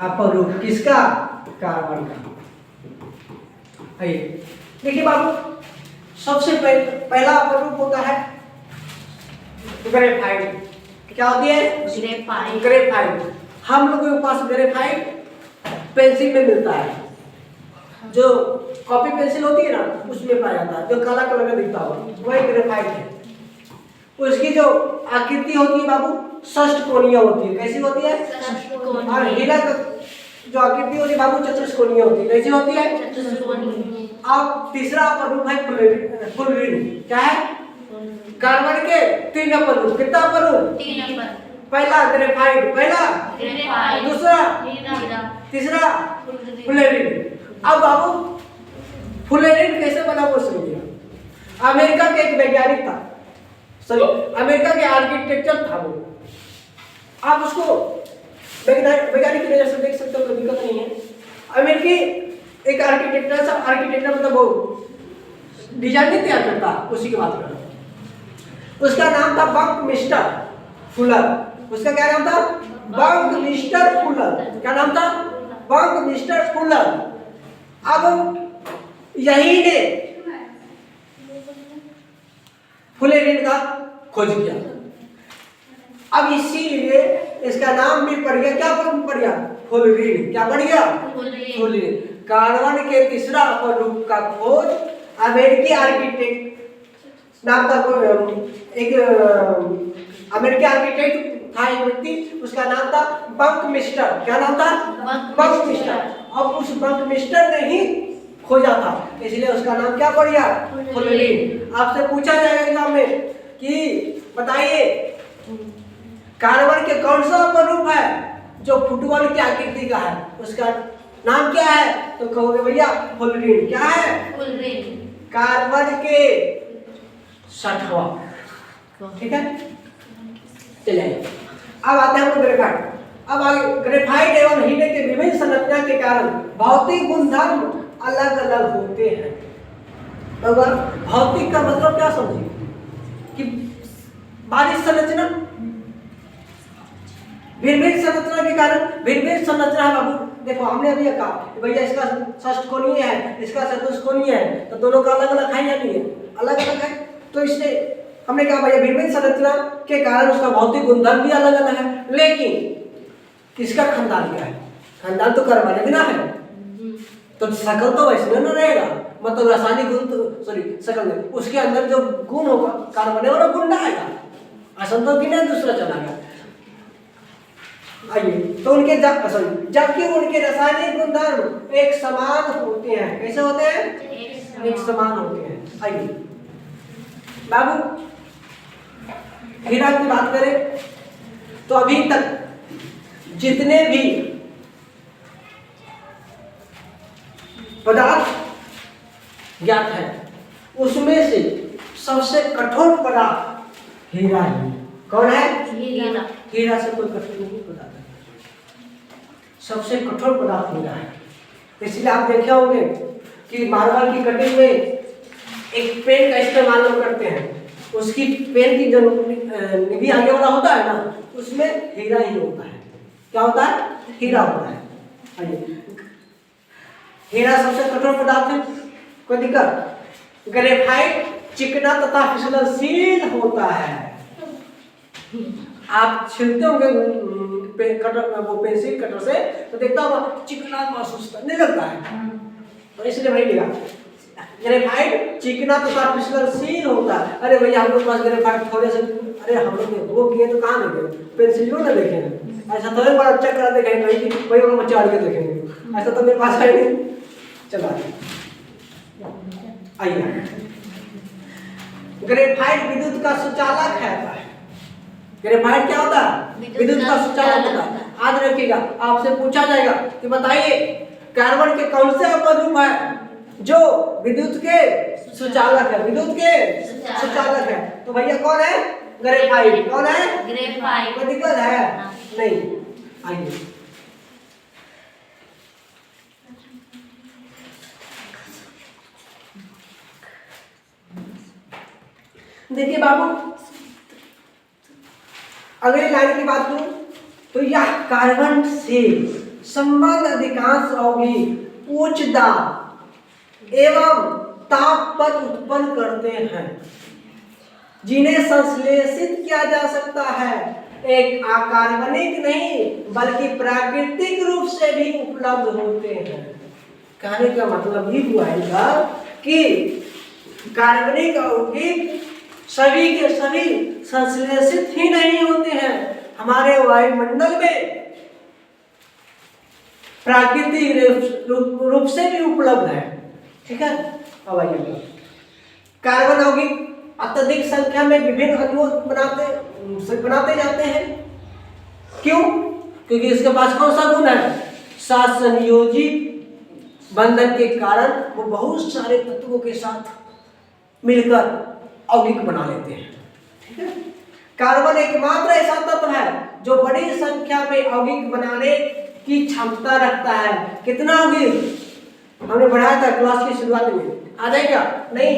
अपरूप किसका? कार्बन का। आइए देखिए बाबू, सबसे पहला अपरूप होता है ग्रेफाइट। क्या होती है? ग्रेफाइट। ग्रेफाइट। हम लोगों के पास ग्रेफाइट पेंसिल में मिलता है, जो कॉपी पेंसिल होती है ना उसमें पाया जाता है, जो काला कलर का दिखता होगा वही ग्रेफाइट है। उसकी जो आकृति होती है बाबू षष्ठकोणीय होती है। कैसी होती है? षष्ठकोणीय। और हीरा का जो आकृति होती है बाबू चतुष्कोणीय होती है। कैसी होती है? चतुष्कोणीय। अब तीसरा अपरूप है फुलरिन। क्या है? कार्बन के 3 अपरूप। कितना अपरूप? 3 नंबर। पहला ग्रेफाइट, पहला ग्रेफाइट। दूसरा हीरा। तीसरा फुलरिन। अब बाबू फुलरिन कैसे बना वो समझिए। अमेरिका के एक वैज्ञानिक था, सॉरी अमेरिका के आर्किटेक्चर था वो। आप उसको वैज्ञानिक की नजर से देख सकते हो, कोई दिक्कत नहीं है। अमेरिकी एक आर्किटेक्टर मतलब वो डिजाइन नहीं तैयार करता, उसी की बात कर रहा हूं। उसका नाम था बकमिस्टर फुलर। उसका क्या नाम था? Buckminster Fuller. क्या नाम था? Buckminster Fuller. अब यही ने फुलरिन का खोज किया। अब इसीलिए इसका नाम भी पड़ गया, क्या पड़ गया? फुलरिन। क्या पड़ गया? फुलरिन। कार्बन के तीसरा अपरूप का खोज अमेरिकी आर्किटेक्ट नाम का एक अमेरिकी आर्किटेक्ट था, एक व्यक्ति, उसका नाम था बकमिस्टर। क्या नाम था? बकमिस्टर। अब उस बकमिस्टर ने ही खोजा था, इसलिए उसका नाम क्या पड़ गया? फुलरिन। आपसे पूछा जाएगा एग्जाम में कि बताइए कार्बन के कौन सा अपरूप है जो फुटबॉल की आकृति का है, उसका नाम क्या है? तो कहोगे भैया फुलरिन। क्या है? फुलरिन। कार्बन के 60वां। ठीक है, चलिए अब आते हैं हम ग्रेफाइट। अब आगे ग्रेफाइट एवं हीरे के विभिन्न संरचना के कारण भौतिक गुणधर्म अलग अलग होते हैं। भौतिक का मतलब क्या समझिए कि बारिश संरचना, भिन्न संरचना के कारण भिन्न संरचना है बाबू। देखो हमने अभी कहा भैया इसका षष्ठकोणीय है, इसका चतुष्कोणीय है, तो दोनों का अलग अलग है या नहीं है? अलग अलग है। तो इससे हमने कहा भैया भिन्न संरचना के कारण उसका भौतिक गुणधर्म भी अलग अलग है। लेकिन किसका खानदान क्या है? खानदान तो कार्बन बिना है, तो शकल तो वैसे ना रहेगा, मतलब रासायनिक गुण तो सॉरी शकल में उसके अंदर जो गुण होगा कार्बन वाला गुण ना आएगा। असंतोष की नहीं दूसरा चला गया। आइए तो उनके जबकि उनके रासायनिक गुणधर्म एक समान होते हैं। कैसे होते हैं? एक समान होते हैं। आइए बाबू हीरा की बात करें तो अभी तक जितने भी पदार्थ ज्ञात है उसमें से सबसे कठोर पदार्थ हीरा है। कौन है? हीरा। हीरा से कोई कठोर नहीं पदार्थ है, सबसे कठोर पदार्थ हीरा है। इसलिए आप देखे होंगे कि मार्बल की कटिंग में एक पेन का इस्तेमाल लोग करते हैं, उसकी पेन की जो निभी आगे वाला होता है ना उसमें हीरा ही होता है। क्या होता है? हीरा होता है। हीरा सबसे कठोर पदार्थ है, कोई दिक्कत? ग्रेफाइट चिकना तथा फिसलनशील होता है। आप छिलते होंगे कटर वो पेंसिल कटर से तो देखता होगा चिकना महसूस करने लगता है, तो इसलिए वही लिखा ग्रेफाइट चिकना तथा फिसलनशील होता है। अरे भैया हम लोग पास ग्रेफाइट थोड़े से, अरे हम लोग वो किए तो कहाँ देखे? पेंसिल ना देखेंगे, ऐसा थोड़े बड़ा चेक करा देखेंगे वही वही बच्चा आड़ के देखेंगे, ऐसा तो मेरे पास है नहीं। चलो आइए ग्रेफाइट विद्युत का सुचालक है। ग्रेफाइट क्या होता है? विद्युत का सुचालक होता है। याद रखिएगा, आपसे पूछा जाएगा कि बताइए कार्बन के कौन से अपरूप है जो विद्युत के सुचालक है? विद्युत के सुचालक है, तो भैया कौन है? ग्रेफाइट। कौन है? ग्रेफाइट। कोई दिक्कत है? नहीं। आइए देखिए बाबू अगली लाइन की बात करूं तो यह कार्बन से संबंध अधिकांश यौगिक उच्च दाब एवं ताप पर उत्पन्न करते हैं, जिन्हें संश्लेषित किया जा सकता है। एक अकार्बनिक नहीं बल्कि प्राकृतिक रूप से भी उपलब्ध होते हैं। कहने का मतलब ये हुआ कि कार्बनिक यौगिक सभी के सभी संश्लेषित ही नहीं होते हैं, हमारे वायुमंडल में प्राकृतिक रूप से भी उपलब्ध है। ठीक है, अब आइए, कार्बन यौगिक अत्यधिक संख्या में विभिन्न अणुओं बनाते जाते हैं। क्यों? क्योंकि इसके पास कौन सा गुण है? सहसंयोजी बंधन के कारण वो बहुत सारे तत्वों के साथ मिलकर यौगिक बना लेते हैं। ठीक है, कार्बन एकमात्र ऐसा तत्व है जो बड़ी संख्या में यौगिक बनाने की क्षमता रखता है। कितना यौगिक हमने पढ़ाया था क्लास की शुरुआत में, आ जाएगा? नहीं,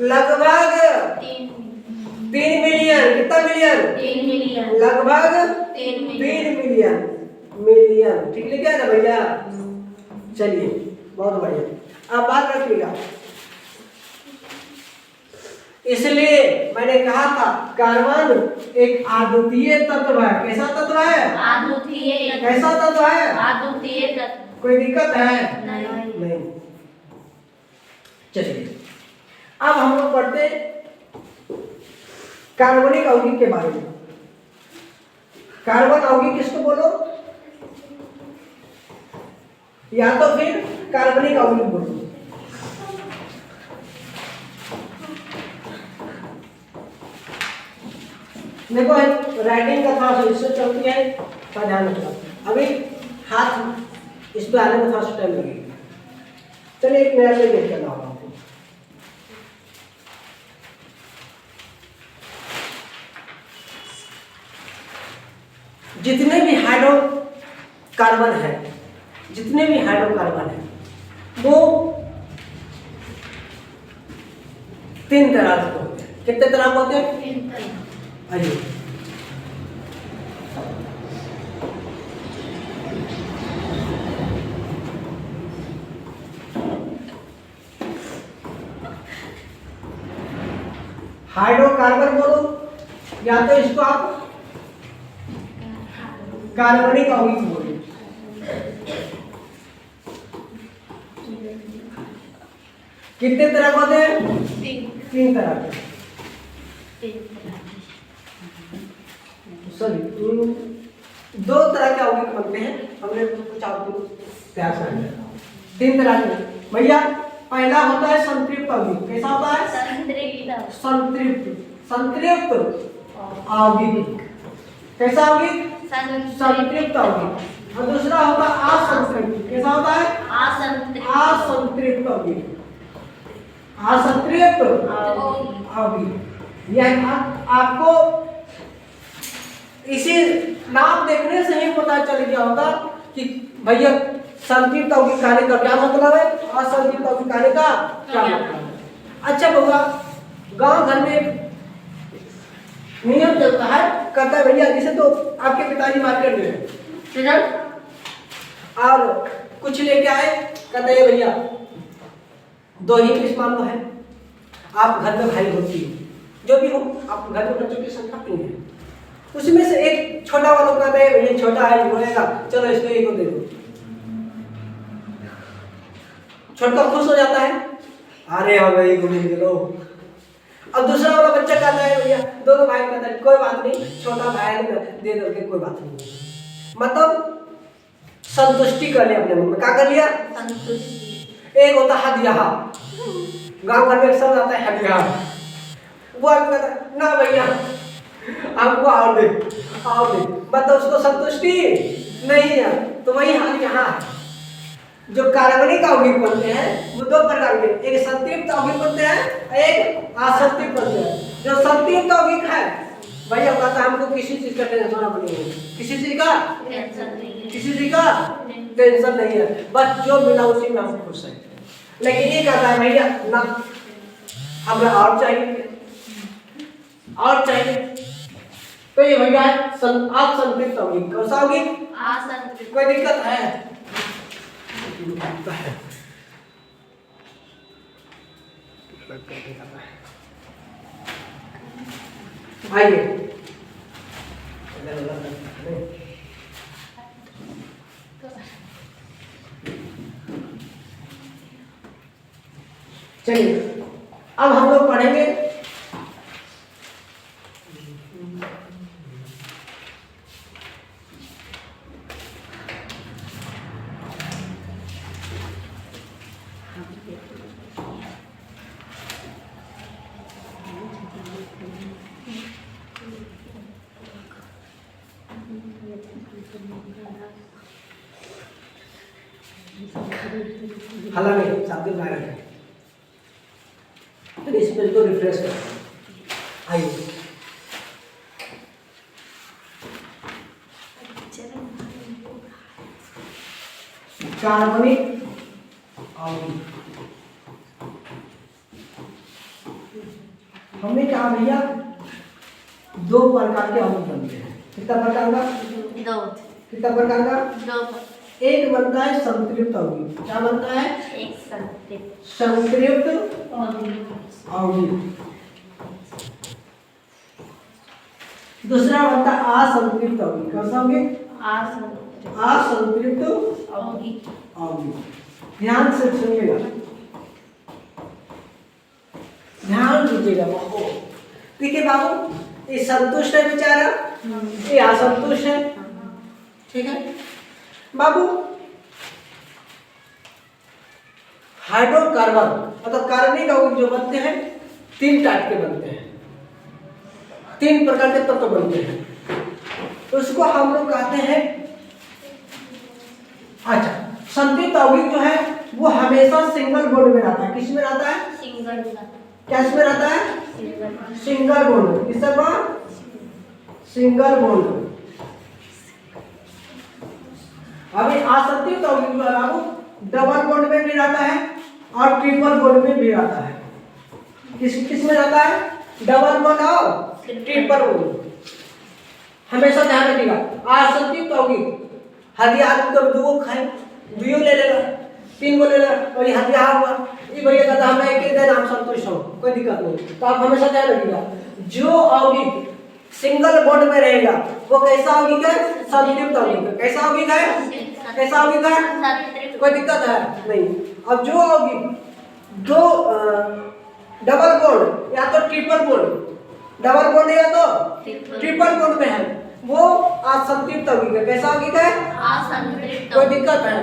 लगभग 3 मिलियन। कितना मिलियन? 3 मिलियन। लगभग 3 मिलियन। ठीक लिखा है ना भैया? चलिए, बहुत बढ़िया। अब बात रखिएगा, इसलिए मैंने कहा था कार्बन एक अद्वितीय तत्व है। कैसा तत्व है? अद्वितीय। कैसा तत्व है? अद्वितीय तत्व। कोई दिक्कत है? नहीं। चलिए, अब हम लोग पढ़ते कार्बनिक यौगिक के बारे में। कार्बन यौगिक किसको बोलो? या तो फिर कार्बनिक यौगिक बोलो। देखो, राइटिंग का थोड़ा सा इससे चलती है, थोड़ा ध्यान रखना। अभी हाथ इस पे आने में थोड़ा सा टाइम लगेगा। चलिए, एक नया से देख करना होगा। जितने भी हाइड्रोकार्बन है वो 3 तरह के होते हैं। कितने तरह के होते हैं? अरे, हाइड्रोकार्बन बोलो, या तो इसको आप कार्बनिक यौगिक बोलो। कितने तरह के होते हैं? 3 तरह के। सॉरी, 2 तरह के यौगिक बनते हैं। हमने कुछ आपको प्यार से 3 तरह के भैया। पहला होता है संतृप्त यौगिक। कैसा होता है? संतृप्त यौगिक। कैसा यौगिक? संतृप्त यौगिक। और दूसरा होता है असंतृप्त। कैसा होता है? असंतृप्त यौगिक। असंतृप्त यौगिक। यह आपको इसी नाम देखने से ही पता चल गया होगा कि भैया संतृप्त यौगिक कहने का क्या मतलब है, असंतृप्त यौगिक कहने का क्या मतलब है। अच्छा बउआ, गांव घर में नियम चलता है, कहता है भैया जैसे तो आपके पिताजी मार्केट में है, ठीक है, और कुछ लेके आए, कहता है भैया 2 ही पीस मान लो है। आप घर में भाई होती है, जो भी हो, आप घर में बच्चों की संख्या 3 है, उसमें से एक छोटा वाला कहता है भैया छोटा है बोलेगा, चलो इसको एक को दे दो। छोटा खुश हो जाता है, अरे हाँ भाई को मिल लो। अब दूसरा वाला बच्चा कहता है भैया, दोनों भाई कहता है कोई बात नहीं, छोटा भाई दे दोगे कोई बात नहीं। मतलब संतुष्टि कर लिया अपने मन में। क्या कर लिया? संतुष्टि। एक होता है हदिया, गांव घर में सब आता है हदिया, वो आदमी कहता है ना भैया हमको आओ दे। मतलब उसको संतुष्टि नहीं है। तो वही हाल यहाँ है। जो कार्बनिक यौगिक बनते हैं वो 2 प्रकार के, एक संतृप्त यौगिक बनते हैं, एक असंतृप्त बनते हैं। जो संतृप्त यौगिक है भैया कहता है हमको किसी चीज का टेंशन नहीं है, किसी चीज का टेंशन नहीं है, बस जो मिला उसी में हम खुश हैं। लेकिन ये कहता है भैया ना, हमें और चाहिए। तो ये भैया असंतृप्त यौगिक। कौन सा यौगिक? असंतृप्त। कोई दिक्कत है? आइए चलिए अब हम लोग पढ़ेंगे हालांकि शादी बाहर है तो इस पेज को रिफ्रेश कर। आइए कार्बनिक यौगिक हमने कहा भैया दो प्रकार के यौगिक बनते हैं। कितना प्रकार का? दो। कितना प्रकार का? दो। एक बनता है संतृप्त यौगिक। क्या बनता है? एक संतृप्त संतृप्त यौगिक। दूसरा बनता है असंतृप्त यौगिक। कौन सा यौगिक? असंतृप्त यौगिक। यौगिक। ध्यान से सुनिएगा, ध्यान दीजिएगा बाबू। ठीक है बाबू, ये संतुष्ट है बेचारा, ये असंतुष्ट है। ठीक है बाबू, हाइड्रोकार्बन मतलब कार्बनिक यौगिक जो बनते हैं तीन टाइप के बनते हैं, तीन प्रकार के तत्व बनते हैं। उसको हम लोग कहते हैं, अच्छा संतृप्त यौगिक जो है वो हमेशा सिंगल बॉन्ड में रहता है। किस में रहता है? सिंगल। क्या इसमें रहता है? Single bond. किससे बॉन्ड? Single bond. अभी असंतृप्त यौगिक जो है बाबू डबल बॉन्ड में भी रहता है और ट्रिपल बॉन्ड में भी रहता है। किस में रहता है? डबल बॉन्ड और ट्रिपल बॉन्ड। हमेशा ध्यान रखिएगा। असंतृप्त यौगिक हदिया आदमी को दो खाए, दुइयो ले लेगा, तीन को ले लेगा, और ये हदिया हुआ ये भैया कहता हमें एक दे नाम संतुष्ट हो, कोई दिक्कत नहीं। तो आप हमेशा ध्यान रखिएगा जो यौगिक सिंगल बॉन्ड में रहेगा वो कैसा यौगिक है? संतृप्त यौगिक है। कैसा यौगिक है? कैसा यौगिक है? कोई दिक्कत है नहीं। अब जो यौगिक दो डबल बॉन्ड या तो ट्रिपल बॉन्ड, डबल बॉन्ड या तो ट्रिपल बॉन्ड में है वो असंतृप्त यौगिक है। कैसा यौगिक है? असंतृप्त। कोई दिक्कत है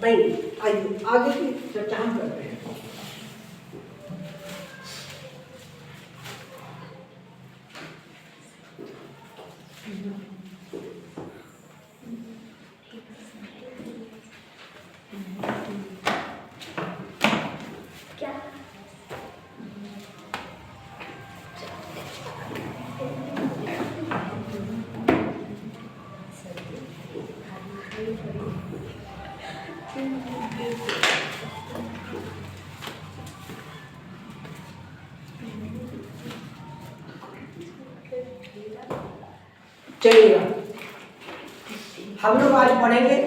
नहीं। आइए आगे की चर्चा हम करते हैं। चलिए हम लोग आज पढ़ेंगे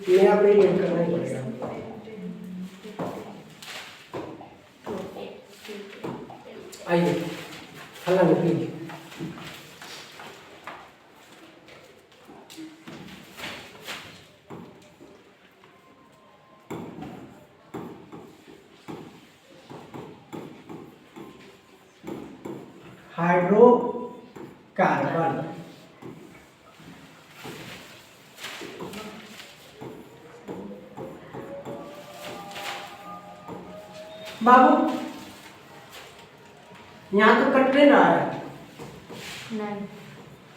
नया पेज करना ही पड़ेगा। आइए हल्ला निकलिए। हाइड्रोकार्बन बाबू यहाँ तो कट नहीं रहा है।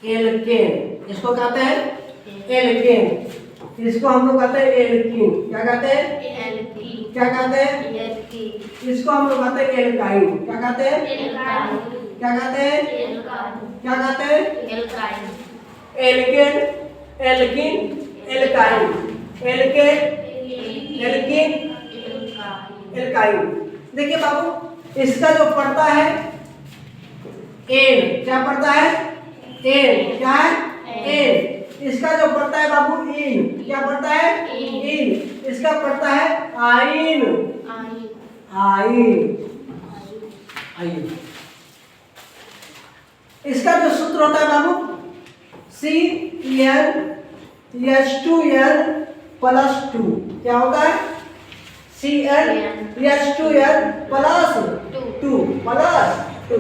एल्केन इसको कहते हैं एल्केन, इसको हम लोग कहते हैं एल्कीन। क्या कहते हैं? क्या कहते हैं? इसको हम लोग कहते हैं एल्काइन। क्या कहते हैं? क्या कहते हैं? क्या कहते हैं? Alkane, alkene, alkyne, alkane, alkene, alkyne. देखिए बाबू इसका जो पड़ता है एन, क्या पड़ता है एन, क्या है एन। इसका जो पड़ता है बाबू इन, क्या पड़ता है इन। इसका पड़ता है आइन, आइन, आइन। इसका जो सूत्र होता है बाबू CnH2n प्लस 2, क्या होता है CnH2n प्लस 2 प्लस 2।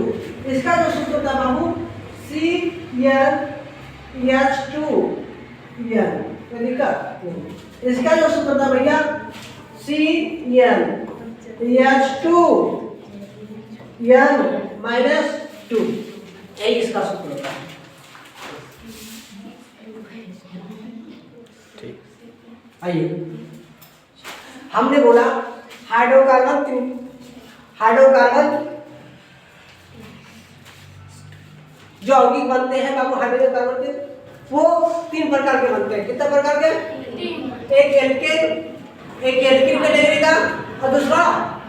इसका जो सूत्र होता है बाबू CnH2n, इसका जो सूत्र होता है भैया CnH2n माइनस 2, यही इसका सूत्र होता है। ठीक, आइए हमने बोला हाइड्रोकार्बन जो यौगिक बनते हैं बाबू हाइड्रोकार्बन के, वो 3 प्रकार के बनते हैं। कितने प्रकार के? एक एल्केन कैटेगरी का और दूसरा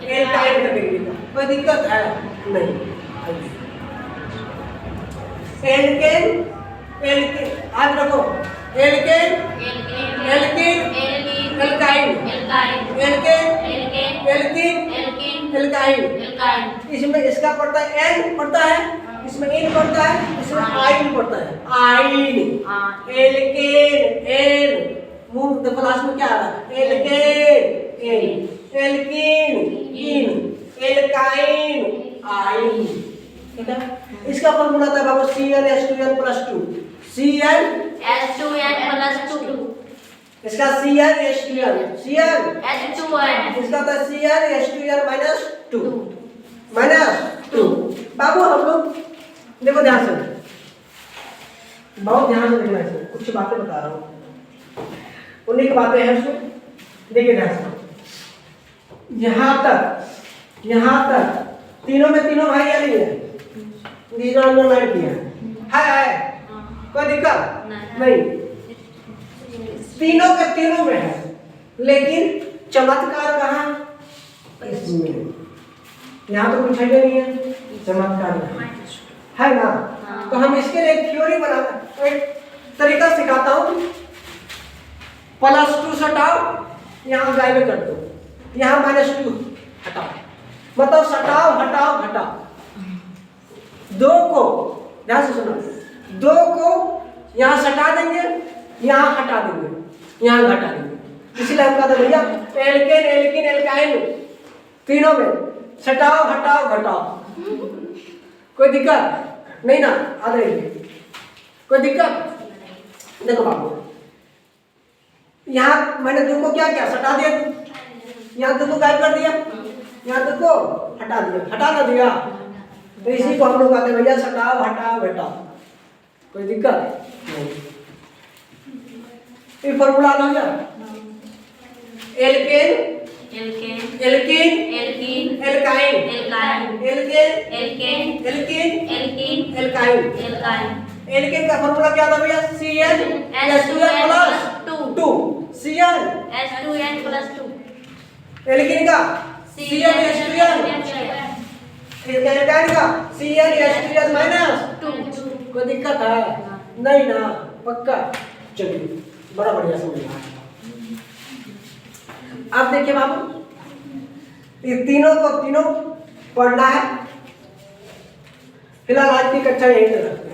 एल्काइल कैटेगरी का। कोई दिक्कत है नहीं। एल्केन आज रखो, alkene alkene alkyne, alkene alkyne. इसमें इसका पड़ता है एन पड़ता है, इसमें इन पड़ता है, इसमें आइन पड़ता है। आइन, एल्केन एन, मुंह देखो लास्ट में क्या आ रहा है एल्केन एन, एल्कीन इन, एल्काइन आइन। ठीक है, इसका फॉर्मूला था बाबू CnH2n प्लस 2, H2n प्लस 2, इसका CnH2n, H2n, इसका था CnH2n माइनस 2, माइनस 2। बाबू हम लोग देखो ध्यान से, बहुत ध्यान से देखना है, कुछ बातें बता रहा हूँ, उन्हीं की बातें हैं उसमें, देखिए ध्यान से। यहाँ तक तीनों में तीनों भाई आ रही है, अंडरलाइन किया है, कोई दिक्कत नहीं, तीनों के तीनों में है। लेकिन चमत्कार कहाँ? इसमें, यहाँ तो कुछ है नहीं है, चमत्कार है ना। तो हम इसके लिए एक थ्योरी बनाते, एक तरीका सिखाता हूँ। प्लस 2 सटाओ, यहाँ गायब कर दो, यहाँ माइनस 2 हटाओ, मतलब सटाओ हटाओ घटाओ। 2 को ध्यान से सुनो, 2 को यहाँ सटा देंगे, यहाँ हटा देंगे, यहाँ घटा देंगे। इसलिए हम कहते भैया एल्केन एल्कीन एल्काइन तीनों में सटाओ हटाओ घटाओ। कोई दिक्कत नहीं ना? आ रही कोई दिक्कत? देखो बाबू, यहाँ मैंने 2 को क्या किया सटा दिया, यहाँ 2 को गायब कर दिया, यहाँ 2 को हटा दिया, हटा ना दिया। तो इसी को हम लोग कहते हैं भैया सटाओ हटाओ घटाओ। कोई दिक्कत नहीं? ये फॉर्मूला आ गया, alkane alkene alkyne, alkene alkyne. Alkane का फॉर्मूला क्या था भैया? CnH2n plus 2, CnH2n plus 2। Alkene का CnH2n, एल्काइन का CnH2n माइनस 2। कोई दिक्कत है नहीं ना? पक्का? चलिए, बड़ा बढ़िया समझ में आया। अब देखिए बाबू, ये तीनों को तीनों पढ़ना है। फिलहाल आज की कक्षा यहीं तक रखते हैं।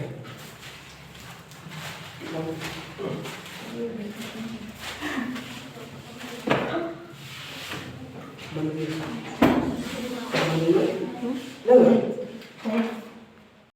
नहीं